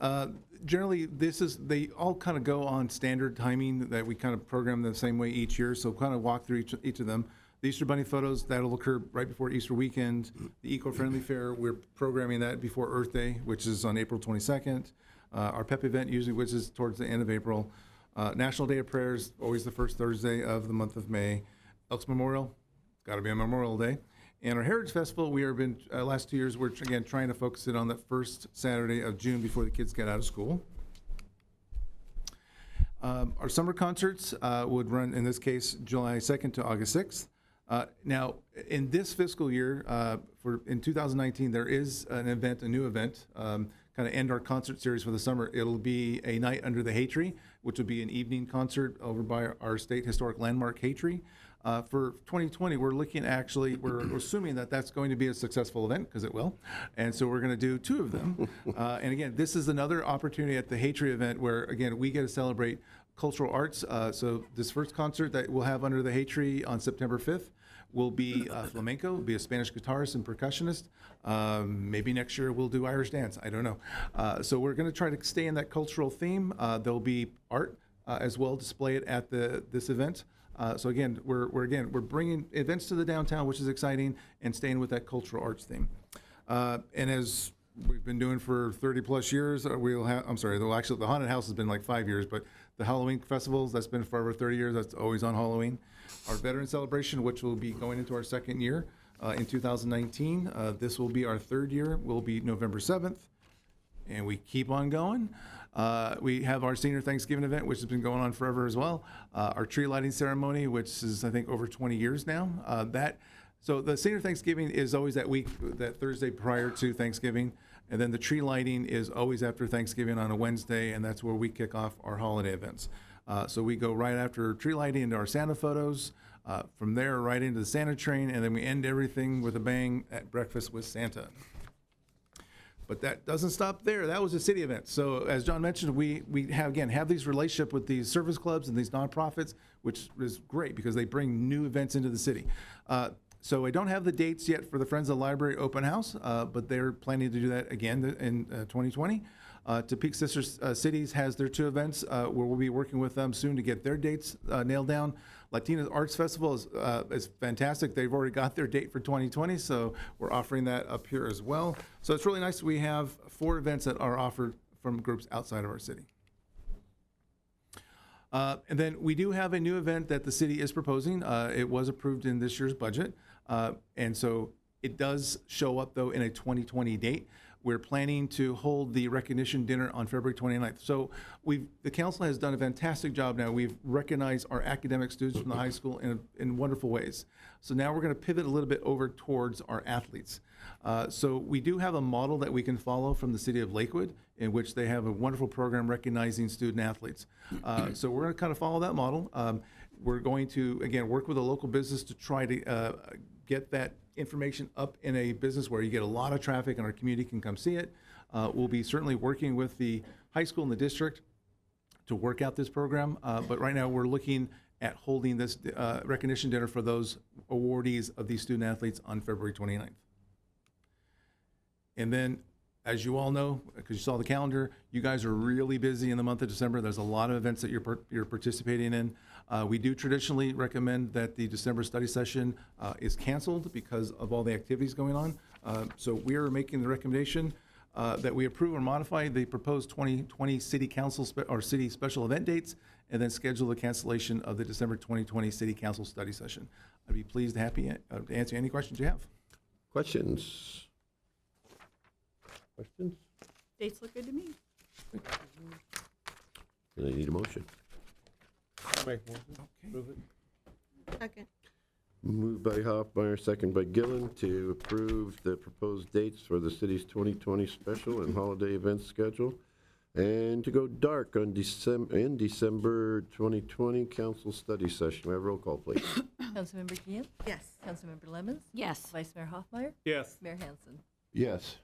generally they all kind of go on standard timing that we kind of program the same way each year. So kind of walk through each of them. The Easter Bunny photos, that'll occur right before Easter weekend. The Eco-Friendly Fair, we're programming that before Earth Day, which is on April 22nd. Our PEP event usually, which is towards the end of April. National Day of Prayers, always the first Thursday of the month of May. Elks Memorial, got to be on Memorial Day. And our Heritage Festival, we have been, last 2 years, we're again trying to focus it on the first Saturday of June before the kids get out of school. Our summer concerts would run, in this case, July 2nd to August 6th. Now, in this fiscal year, in 2019, there is an event, a new event, kind of end our concert series for the summer. It'll be a night under the hay tree, which will be an evening concert over by our state historic landmark hay tree. For 2020, we're assuming that that's going to be a successful event, because it will. And so we're going to do 2 of them. And again, this is another opportunity at the hay tree event where, again, we get to celebrate cultural arts. So this first concert that we'll have under the hay tree on September 5th will be flamenco, will be a Spanish guitarist and percussionist. Maybe next year we'll do Irish dance, I don't know. So we're gonna try to stay in that cultural theme. There'll be art as well, display it at this event. So again, we're bringing events to the downtown, which is exciting, and staying with that cultural arts theme. And as we've been doing for 30 plus years, actually the haunted house has been like 5 years, but the Halloween festivals, that's been for over 30 years, that's always on Halloween. Our veteran celebration, which will be going into our 2nd year in 2019, this will be our 3rd year, will be November 7th, and we keep on going. We have our senior Thanksgiving event, which has been going on forever as well. Our tree lighting ceremony, which is, I think, over 20 years now. So the senior Thanksgiving is always that week, that Thursday prior to Thanksgiving. And then the tree lighting is always after Thanksgiving on a Wednesday, and that's where we kick off our holiday events. So we go right after tree lighting into our Santa photos, from there right into the Santa train, and then we end everything with a bang at breakfast with Santa. But that doesn't stop there. That was a city event. So as John mentioned, we have these relationships with these service clubs and these nonprofits, which is great because they bring new events into the city. So I don't have the dates yet for the Friends of the Library open house, but they're planning to do that again in 2020. Topeka Sister Cities has their 2 events where we'll be working with them soon to get their dates nailed down. Latina Arts Festival is fantastic. They've already got their date for 2020, so we're offering that up here as well. So it's really nice. We have 4 events that are offered from groups outside of our city. And then we do have a new event that the city is proposing. It was approved in this year's budget. And so it does show up, though, in a 2020 date. We're planning to hold the recognition dinner on February 29th. So the council has done a fantastic job now. We've recognized our academic students from the high school in wonderful ways. So now we're going to pivot a little bit over towards our athletes. So we do have a model that we can follow from the city of Lakewood, in which they have a wonderful program recognizing student athletes. So we're going to kind of follow that model. We're going to, again, work with a local business to try to get that information up in a business where you get a lot of traffic and our community can come see it. We'll be certainly working with the high school and the district to work out this program. But right now we're looking at holding this recognition dinner for those awardees of these student athletes on February 29th. And then, as you all know, because you saw the calendar, you guys are really busy in the month of December. There's a lot of events that you're participating in. We do traditionally recommend that the December study session is canceled because of all the activities going on. So we are making the recommendation that we approve or modify the proposed 2020 City Council or City Special Event dates, and then schedule the cancellation of the December 2020 City Council study session. I'd be pleased, happy to answer any questions you have. Questions? Questions? Dates look good to me. I need a motion. Make motion. Approve it. Second. Moved by Hoffmeyer, second by Gillen, to approve the proposed dates for the city's 2020 special and holiday event schedule, and to go dark on December 2020 council study session. We have a roll call, please. Councilmember Gian? Yes. Councilmember Lemmons? Yes. Vice Mayor Hoffmeyer? Yes. Mayor Hansen? Yes.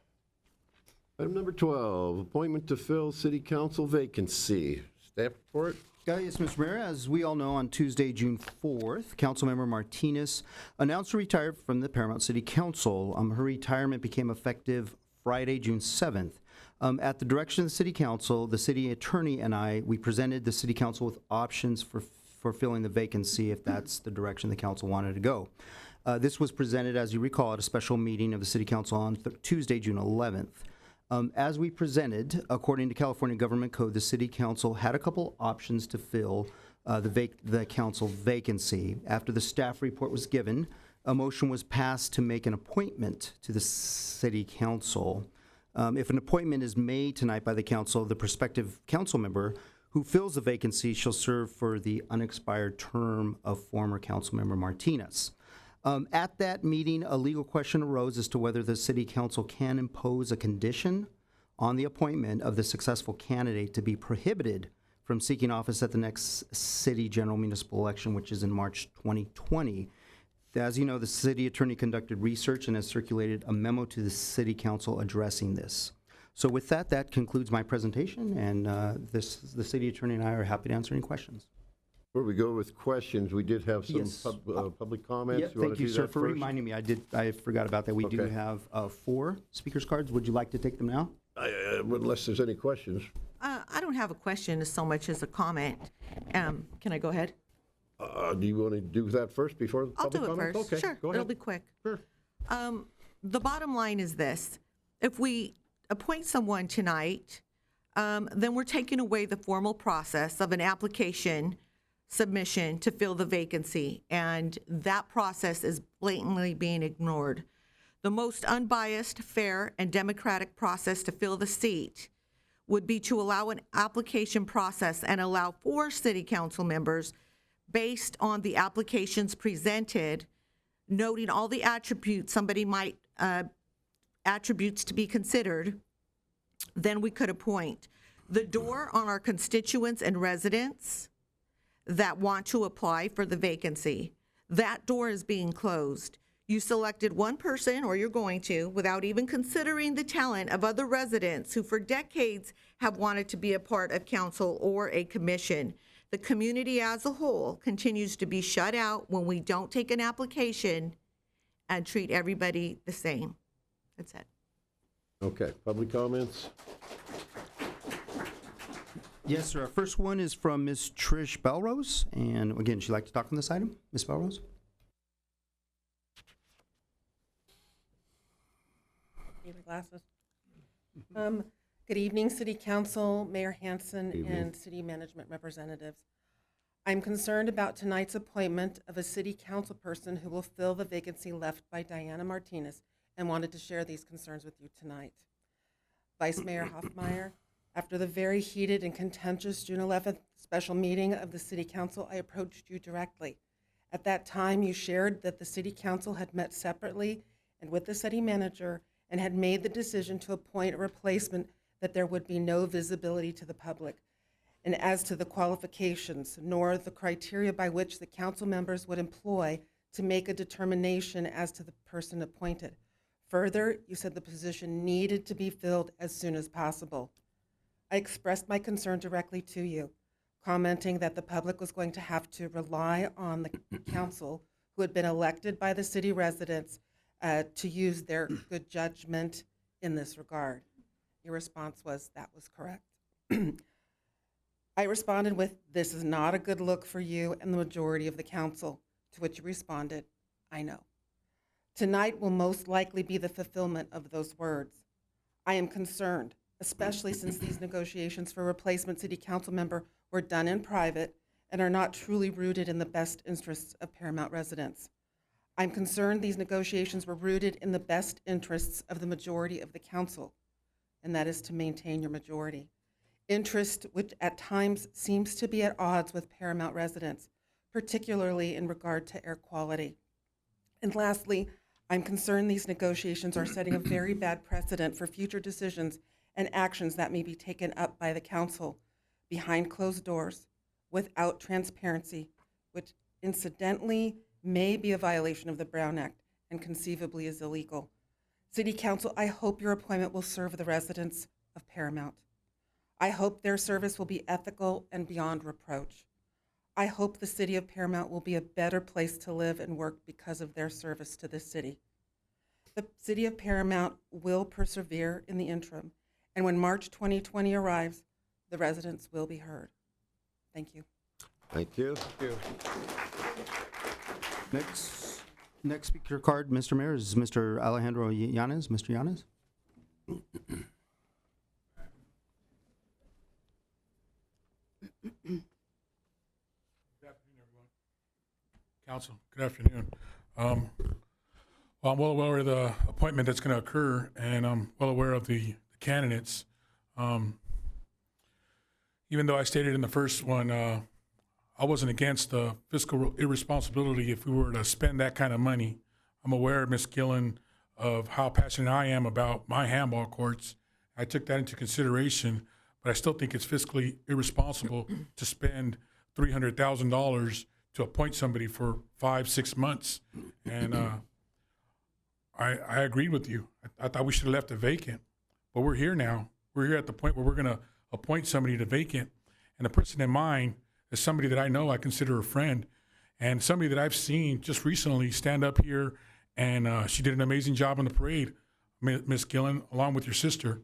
Item number 12, appointment to fill city council vacancy. Staff report? Yes, Mr. Mayor, as we all know, on Tuesday, June 4th, Councilmember Martinez announced to retire from the Paramount City Council. Her retirement became effective Friday, June 7th. At the direction of the City Council, the city attorney and we presented the City Council with options for filling the vacancy if that's the direction the council wanted to go. This was presented, as you recall, at a special meeting of the City Council on Tuesday, June 11th. As we presented, according to California Government Code, the City Council had a couple options to fill the council vacancy. After the staff report was given, a motion was passed to make an appointment to the City Council. If an appointment is made tonight by the council, the prospective council member who fills the vacancy shall serve for the unexpired term of former council member Martinez. At that meeting, a legal question arose as to whether the City Council can impose a condition on the appointment of the successful candidate to be prohibited from seeking office at the next city general municipal election, which is in March 2020. As you know, the city attorney conducted research and has circulated a memo to the City Council addressing this. So with that, that concludes my presentation, and the city attorney and I are happy to answer any questions. Before we go with questions, we did have some Yes. public comments. Yeah, wanna thank you, do sir, that for first? reminding me. I forgot about that. We do Okay. have 4 speakers cards. Would you like to take them now? Unless there's any questions. I don't have a question so much as a comment. Can I go ahead? Do you want to do that first before the I'll public do it comments? first. Okay, Sure, go it'll ahead. be quick. Sure. The bottom line is this: if we appoint someone tonight, then we're taking away the formal process of an application submission to fill the vacancy, and that process is blatantly being ignored. The most unbiased, fair, and democratic process to fill the seat would be to allow an application process and allow 4 city council members based on the applications presented, noting all the attributes somebody might, attributes to be considered, then we could appoint. The door on our constituents and residents that want to apply for the vacancy, that door is being closed. You selected one person, or you're going to, without even considering the talent of other residents who for decades have wanted to be a part of council or a commission. The community as a whole continues to be shut out when we don't take an application and treat everybody the same. That's it. Okay, public comments? Yes, sir. Our first one is from Ms. Trish Belrose, and again, she'd like to talk on this item. Ms. Belrose? Need my glasses. Good evening, City Council, Mayor Hansen, Evening. and city management representatives. I'm concerned about tonight's appointment of a city council person who will fill the vacancy left by Diana Martinez, and wanted to share these concerns with you tonight. Vice Mayor Hoffmeyer, after the very heated and contentious June 11th special meeting of the City Council, I approached you directly. At that time, you shared that the City Council had met separately and with the city manager and had made the decision to appoint a replacement that there would be no visibility to the public. And as to the qualifications, nor the criteria by which the council members would employ to make a determination as to the person appointed. Further, you said the position needed to be filled as soon as possible. I expressed my concern directly to you, commenting that the public was going to have to rely on the council, who had been elected by the city residents, to use their good judgment in this regard. Your response was that was correct. I responded with, this is not a good look for you and the majority of the council, to which you responded, I know. Tonight will most likely be the fulfillment of those words. I am concerned, especially since these negotiations for replacement city council member were done in private and are not truly rooted in the best interests of Paramount residents. I'm concerned these negotiations were rooted in the best interests of the majority of the council, and that is to maintain your majority. Interest which at times seems to be at odds with Paramount residents, particularly in regard to air quality. And lastly, I'm concerned these negotiations are setting a very bad precedent for future decisions and actions that may be taken up by the council behind closed doors without transparency, which incidentally may be a violation of the Brown Act and conceivably is illegal. City Council, I hope your appointment will serve the residents of Paramount. I hope their service will be ethical and beyond reproach. I hope the city of Paramount will be a better place to live and work because of their service to the city. The city of Paramount will persevere in the interim, and when March 2020 arrives, the residents will be heard. Thank you. Thank you. Next speaker card, Mr. Mayor, is Mr. Alejandro Yanez. Mr. Yanez? Council, good afternoon. Well, I'm well aware of the appointment that's going to occur, and I'm well aware of the candidates. Even though I stated in the first one, I wasn't against the fiscal irresponsibility if we were to spend that kind of money. I'm aware, Ms. Gillen, of how passionate I am about my handball courts. I took that into consideration, but I still think it's fiscally irresponsible to spend $300,000 to appoint somebody for 5-6 months. And I agreed with you. I thought we should have left it vacant, but we're here now. We're here at the point where we're gonna appoint somebody to vacant. And the person in mind is somebody that I know, I consider a friend, and somebody that I've seen just recently stand up here, and she did an amazing job on the parade, Ms. Gillen, along with your sister,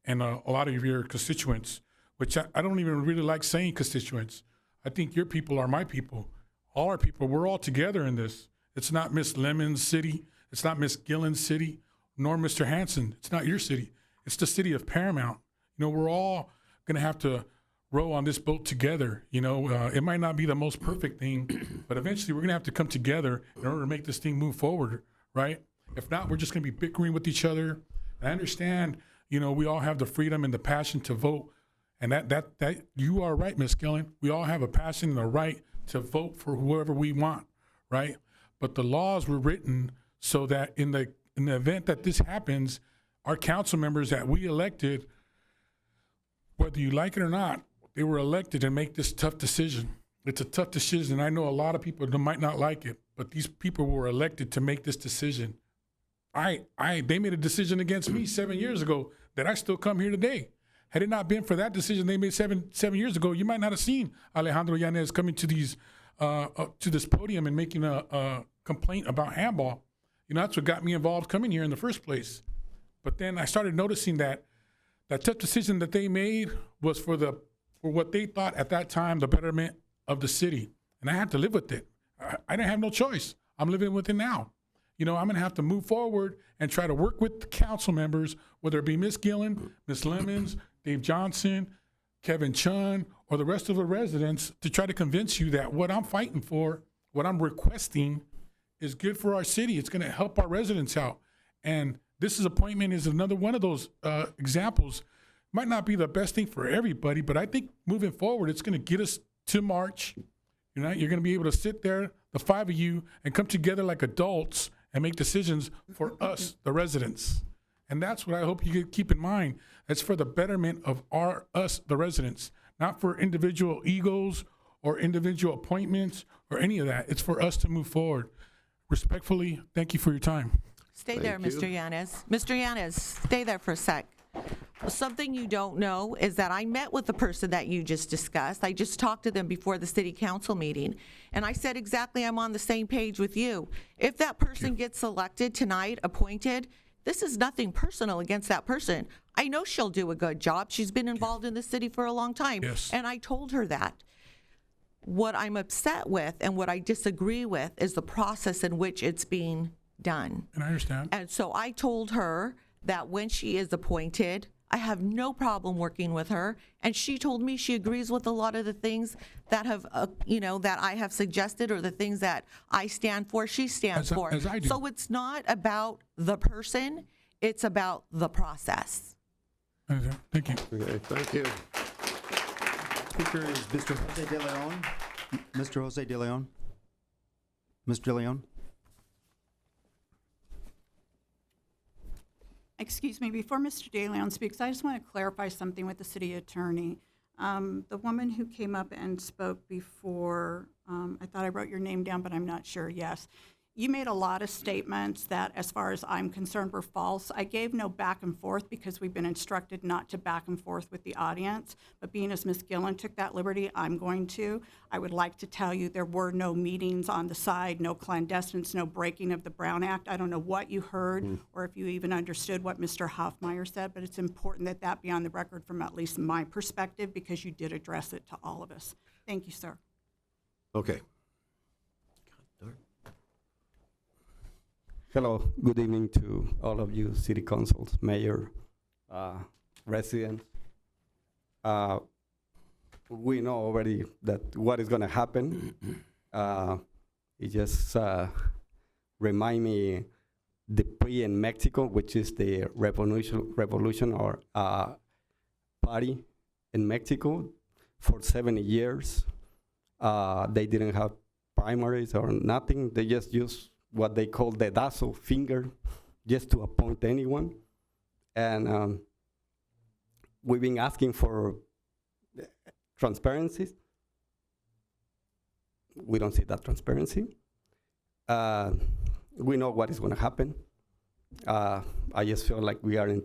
and a lot of your constituents, which I don't even really like saying constituents. I think your people are my people. All our people, we're all together in this. It's not Miss Lemon's city. It's not Miss Gillen's city, nor Mr. Hansen. It's not your city. It's the city of Paramount. You know, we're all gonna have to row on this boat together. You know, it might not be the most perfect thing, but eventually we're gonna have to come together in order to make this thing move forward, right? If not, we're just gonna be bickering with each other. I understand, you know, we all have the freedom and the passion to vote, and that you are right, Ms. Gillen. We all have a passion and a right to vote for whoever we want, right? But the laws were written so that in the event that this happens, our council members that we elected, whether you like it or not, they were elected to make this tough decision. It's a tough decision. I know a lot of people that might not like it, but these people were elected to make this decision. They made a decision against me 7 years ago that I still come here today. Had it not been for that decision they made seven years ago, you might not have seen Alejandro Yanez coming to these to this podium and making a complaint about handball. You know, that's what got me involved coming here in the first place. But then I started noticing that that tough decision that they made was for what they thought at that time the betterment of the city, and I had to live with it. I didn't have no choice. I'm living with it now. You know, I'm gonna have to move forward and try to work with the council members, whether it be Miss Gillen, Miss Lemons, Dave Johnson, Kevin Chun, or the rest of the residents, to try to convince you that what I'm fighting for, what I'm requesting, is good for our city. It's gonna help our residents out. And this appointment is another one of those examples. Might not be the best thing for everybody, but I think moving forward, it's gonna get us to March. You know, you're gonna be able to sit there, the five of you, and come together like adults and make decisions for us, the residents. And that's what I hope you keep in mind. It's for the betterment of us, the residents, not for individual egos or individual appointments or any of that. It's for us to move forward. Respectfully, thank you for your time. Stay there, Mr. Yanes. Mr. Yanes, stay there for a sec. Something you don't know is that I met with the person that you just discussed. I just talked to them before the city council meeting, and I said exactly I'm on the same page with you. If that person gets elected tonight, appointed, this is nothing personal against that person. I know she'll do a good job. She's been involved in the city for a long time, and I told her that. What I'm upset with and what I disagree with is the process in which it's being done. And I understand. And so I told her that when she is appointed, I have no problem working with her. And she told me she agrees with a lot of the things that have, that I have suggested, or the things that I stand for, she stands for. As I do. So it's not about the person, it's about the process. Thank you. Okay, thank you. Speaker is Mr. Jose De Leon. Mr. Jose De Leon. Mr. De Leon. Excuse me, before Mr. De Leon speaks, I just want to clarify something with the city attorney. The woman who came up and spoke before, I thought I wrote your name down, but I'm not sure, yes. You made a lot of statements that, as far as I'm concerned, were false. I gave no back and forth because we've been instructed not to back and forth with the audience, but being as Ms. Gillen took that liberty, I'm going to. I would like to tell you there were no meetings on the side, no clandestines, no breaking of the Brown Act. I don't know what you heard or if you even understood what Mr. Hoffmeyer said, but it's important that that be on the record from at least my perspective, because you did address it to all of us. Thank you, sir. Okay. Hello, good evening to all of you, city councils, mayor, residents. We know already that what is going to happen. It just remind me the PRI in Mexico, which is the revolution or party in Mexico. For 70 years, they didn't have primaries or nothing. They just used what they call the dedazo finger, just to appoint anyone. And we've been asking for transparency. We don't see that transparency. We know what is going to happen. I just feel like we are in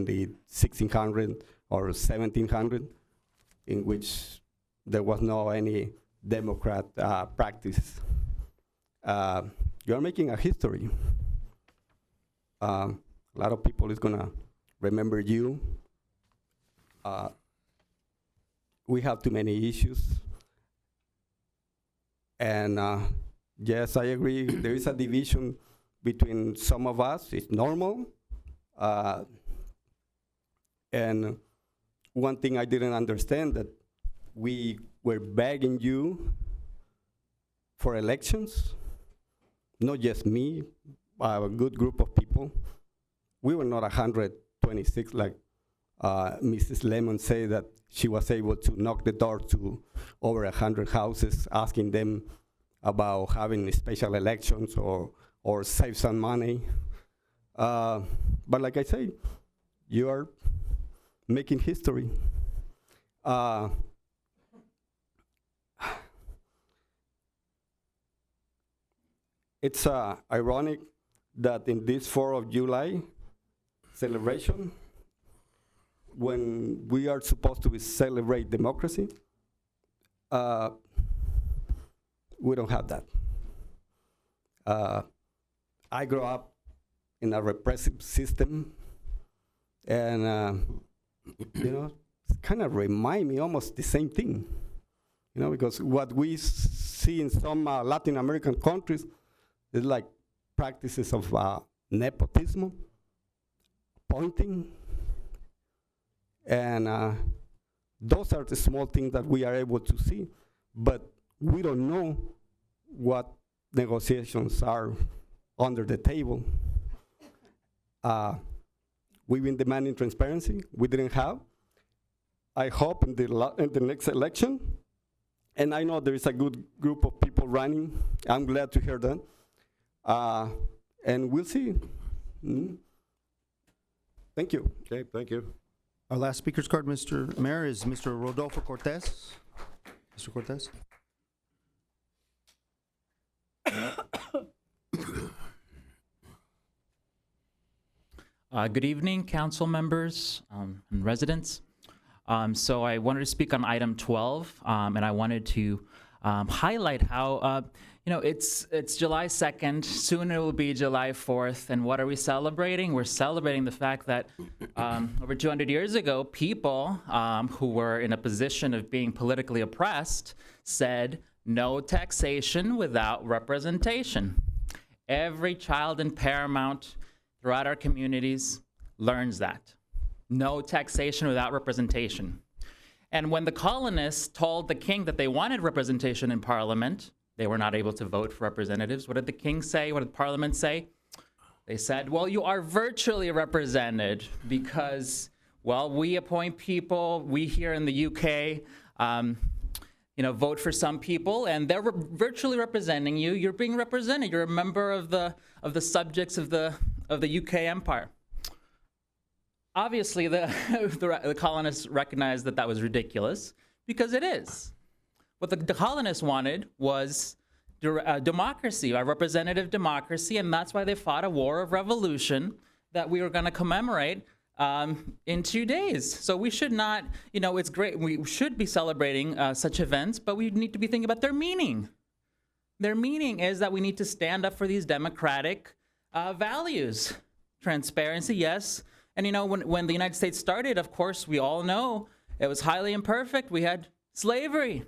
the 1600 or 1700, in which there was no any Democrat practice. You're making a history. A lot of people is gonna remember you. We have too many issues. And yes, I agree, there is a division between some of us, it's normal. And one thing I didn't understand, that we were begging you for elections. Not just me, a good group of people. We were not 126 like Mrs. Lemon said, that she was able to knock the door to over 100 houses, asking them about having special elections or save some money. But like I say, you are making history. It's ironic that in this 4th of July celebration, when we are supposed to celebrate democracy, we don't have that. I grew up in a repressive system, and you know, it kind of remind me almost the same thing. You know, because what we see in some Latin American countries is like practices of nepotism, pointing, and those are the small things that we are able to see, but we don't know what negotiations are under the table. We've been demanding transparency. We didn't have. I hope in the next election, and I know there is a good group of people running. I'm glad to hear that. And we'll see. Thank you. Okay, thank you. Our last speaker's card, Mr. Mayor, is Mr. Rodolfo Cortez. Mr. Cortez. Good evening, council members and residents. So I wanted to speak on item 12, and I wanted to highlight how, you know, it's July 2nd, soon it will be July 4th, and what are we celebrating? We're celebrating the fact that over 200 years ago, people who were in a position of being politically oppressed said, no taxation without representation. Every child in Paramount throughout our communities learns that. No taxation without representation. And when the colonists told the king that they wanted representation in Parliament, they were not able to vote for representatives. What did the king say? What did Parliament say? They said, well, you are virtually represented because, well, we appoint people. We here in the UK, you know, vote for some people, and they're virtually representing you. You're being represented. You're a member of the subjects of the UK Empire. Obviously, the colonists recognized that that was ridiculous, because it is. What the colonists wanted was democracy, a representative democracy, and that's why they fought a war of revolution that we were going to commemorate in 2 days. So we should not, you know, it's great. We should be celebrating such events, but we need to be thinking about their meaning. Their meaning is that we need to stand up for these democratic values. Transparency, yes. And you know, when the United States started, of course, we all know it was highly imperfect. We had slavery.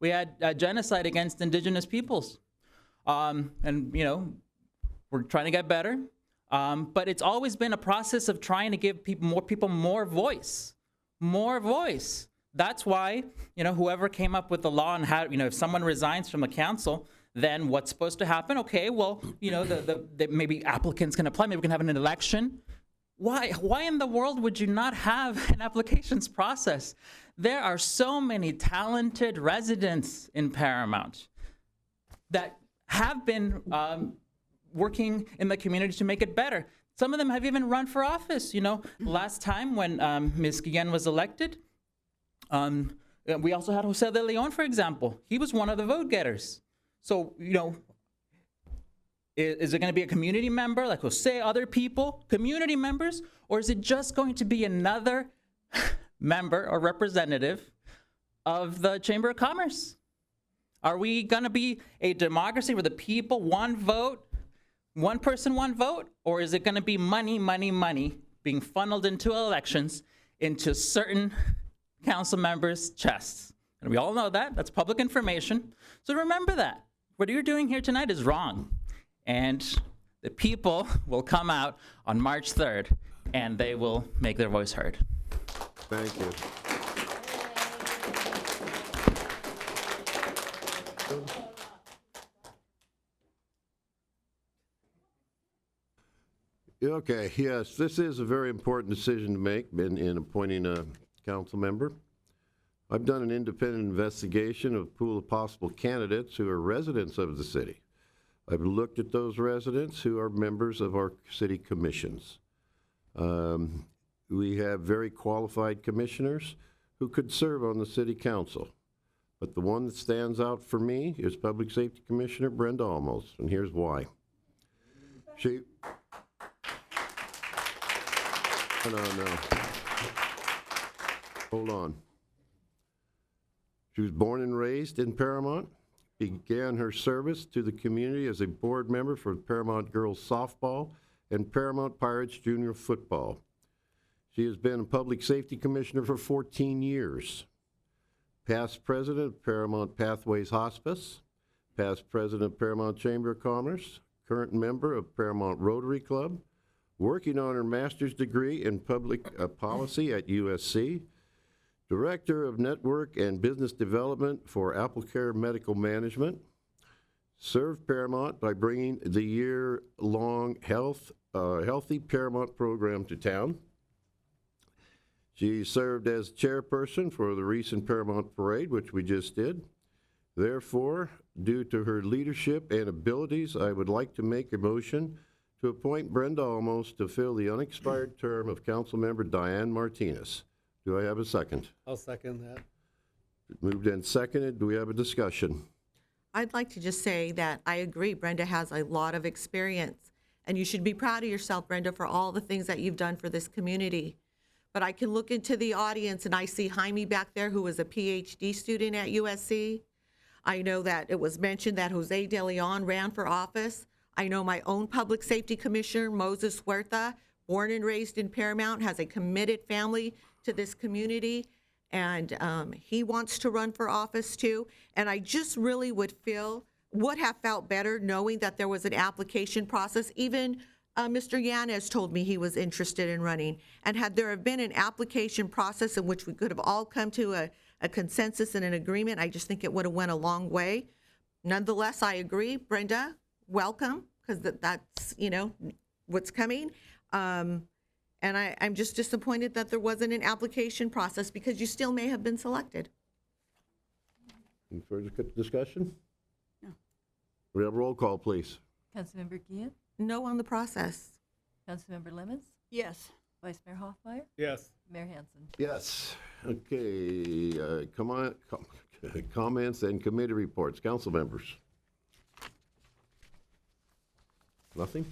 We had genocide against indigenous peoples. And you know, we're trying to get better. But it's always been a process of trying to give people more voice. More voice. That's why, you know, whoever came up with the law on how, you know, if someone resigns from the council, then what's supposed to happen? Okay, well, you know, the maybe applicants can apply. Maybe we can have an election. Why in the world would you not have an applications process? There are so many talented residents in Paramount that have been working in the community to make it better. Some of them have even run for office. You know, last time when Ms. Guillen was elected, we also had Jose de Leon, for example. He was one of the vote getters. So, you know, is it going to be a community member, like Jose, other people, community members, or is it just going to be another member or representative of the Chamber of Commerce? Are we going to be a democracy where the people, one vote, one person, one vote, or is it going to be money, money, money being funneled into elections into certain council members' chests? And we all know that. That's public information. So remember that. What you're doing here tonight is wrong. And the people will come out on March 3rd, and they will make their voice heard. Thank you. Okay, yes, this is a very important decision to make in appointing a council member. I've done an independent investigation of a pool of possible candidates who are residents of the city. I've looked at those residents who are members of our city commissions. We have very qualified commissioners who could serve on the city council. But the one that stands out for me is Public Safety Commissioner Brenda Olmos, and here's why. No. Hold on. She was born and raised in Paramount. began her service to the community as a board member for Paramount Girls Softball and Paramount Pirates Junior Football. She has been a Public Safety Commissioner for 14 years. Past President of Paramount Pathways Hospice, past President of Paramount Chamber of Commerce, current member of Paramount Rotary Club, working on her master's degree in public policy at USC, Director of Network and Business Development for AppleCare Medical Management, served Paramount by bringing the year-long Healthy Paramount program to town. She served as chairperson for the recent Paramount Parade, which we just did. Therefore, due to her leadership and abilities, I would like to make a motion to appoint Brenda Olmos to fill the unexpired term of Councilmember Diane Martinez. Do I have a second? I'll second that. Moved and seconded. Do we have a discussion? I'd like to just say that I agree, Brenda has a lot of experience, and you should be proud of yourself, Brenda, for all the things that you've done for this community. But I can look into the audience and I see Jaime back there, who is a PhD student at USC. I know that it was mentioned that Jose De Leon ran for office. I know my own public safety commissioner, Moses Huerta, born and raised in Paramount, has a committed family to this community, and he wants to run for office too. And I just really would have felt better knowing that there was an application process. Even Mr. Yanez told me he was interested in running. And had there have been an application process in which we could have all come to a consensus and an agreement, I just think it would have went a long way. Nonetheless, I agree, Brenda, welcome, because that's, what's coming. And I'm just disappointed that there wasn't an application process, because you still may have been selected. Any further discussion? No. We have a roll call, please. Councilmember Gian, No on the process. Councilmember Lemons, Yes. Vice Mayor Hoffmeyer, Yes. Mayor Hansen. Yes. Okay, comments and committee reports. Council members. Nothing?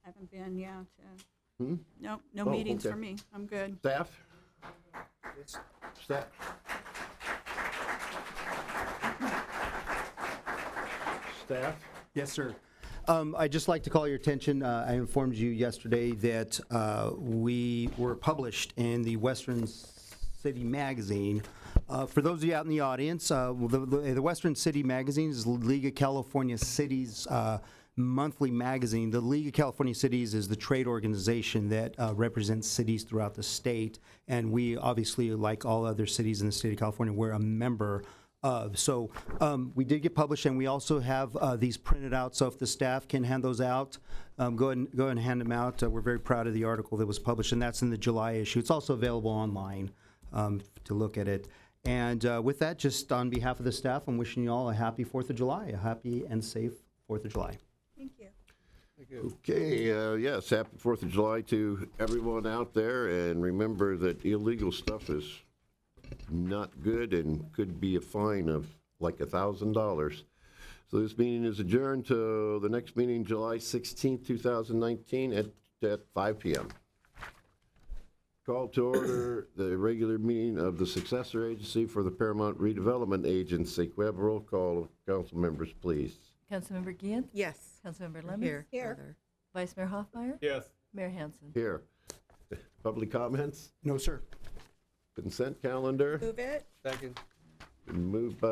Haven't been, yeah. Hmm? No Oh, meetings okay. for me. I'm good. Staff? Staff? Staff? Yes, sir. I'd just like to call your attention, I informed you yesterday that we were published in the Western City Magazine. For those of you out in the audience, the Western City Magazine is the League of California Cities monthly magazine. The League of California Cities is the trade organization that represents cities throughout the state, and we obviously, like all other cities in the state of California, we're a member of. So we did get published, and we also have these printed out, so if the staff can hand those out, go ahead and hand them out. We're very proud of the article that was published, and that's in the July issue. It's also available online to look at it. And with that, just on behalf of the staff, I'm wishing you all a happy 4th of July, a happy and safe 4th of July. Thank you. Okay, yes, happy 4th of July to everyone out there, and remember that illegal stuff is not good and could be a fine of like $1,000. So this meeting is adjourned to the next meeting, July 16th, 2019 at 5 p.m. Call to order the regular meeting of the successor agency for the Paramount Redevelopment Agency. Can we have a roll call, council members, please? Councilmember Gian, Yes. Councilmember Lemons, Here. Here. Vice Mayor Hoffmeyer, Yes. Mayor Hansen. Here. Public comments? No, sir. Consent calendar? Move it. Second. Been moved by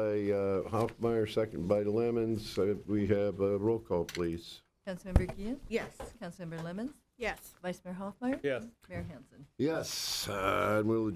Hoffmeyer, second by Lemons. We have a roll call, please. Councilmember Gian, Yes. Councilmember Lemons, Yes. Vice Mayor Hoffmeyer, Yes. Mayor Hansen. Yes, and we'll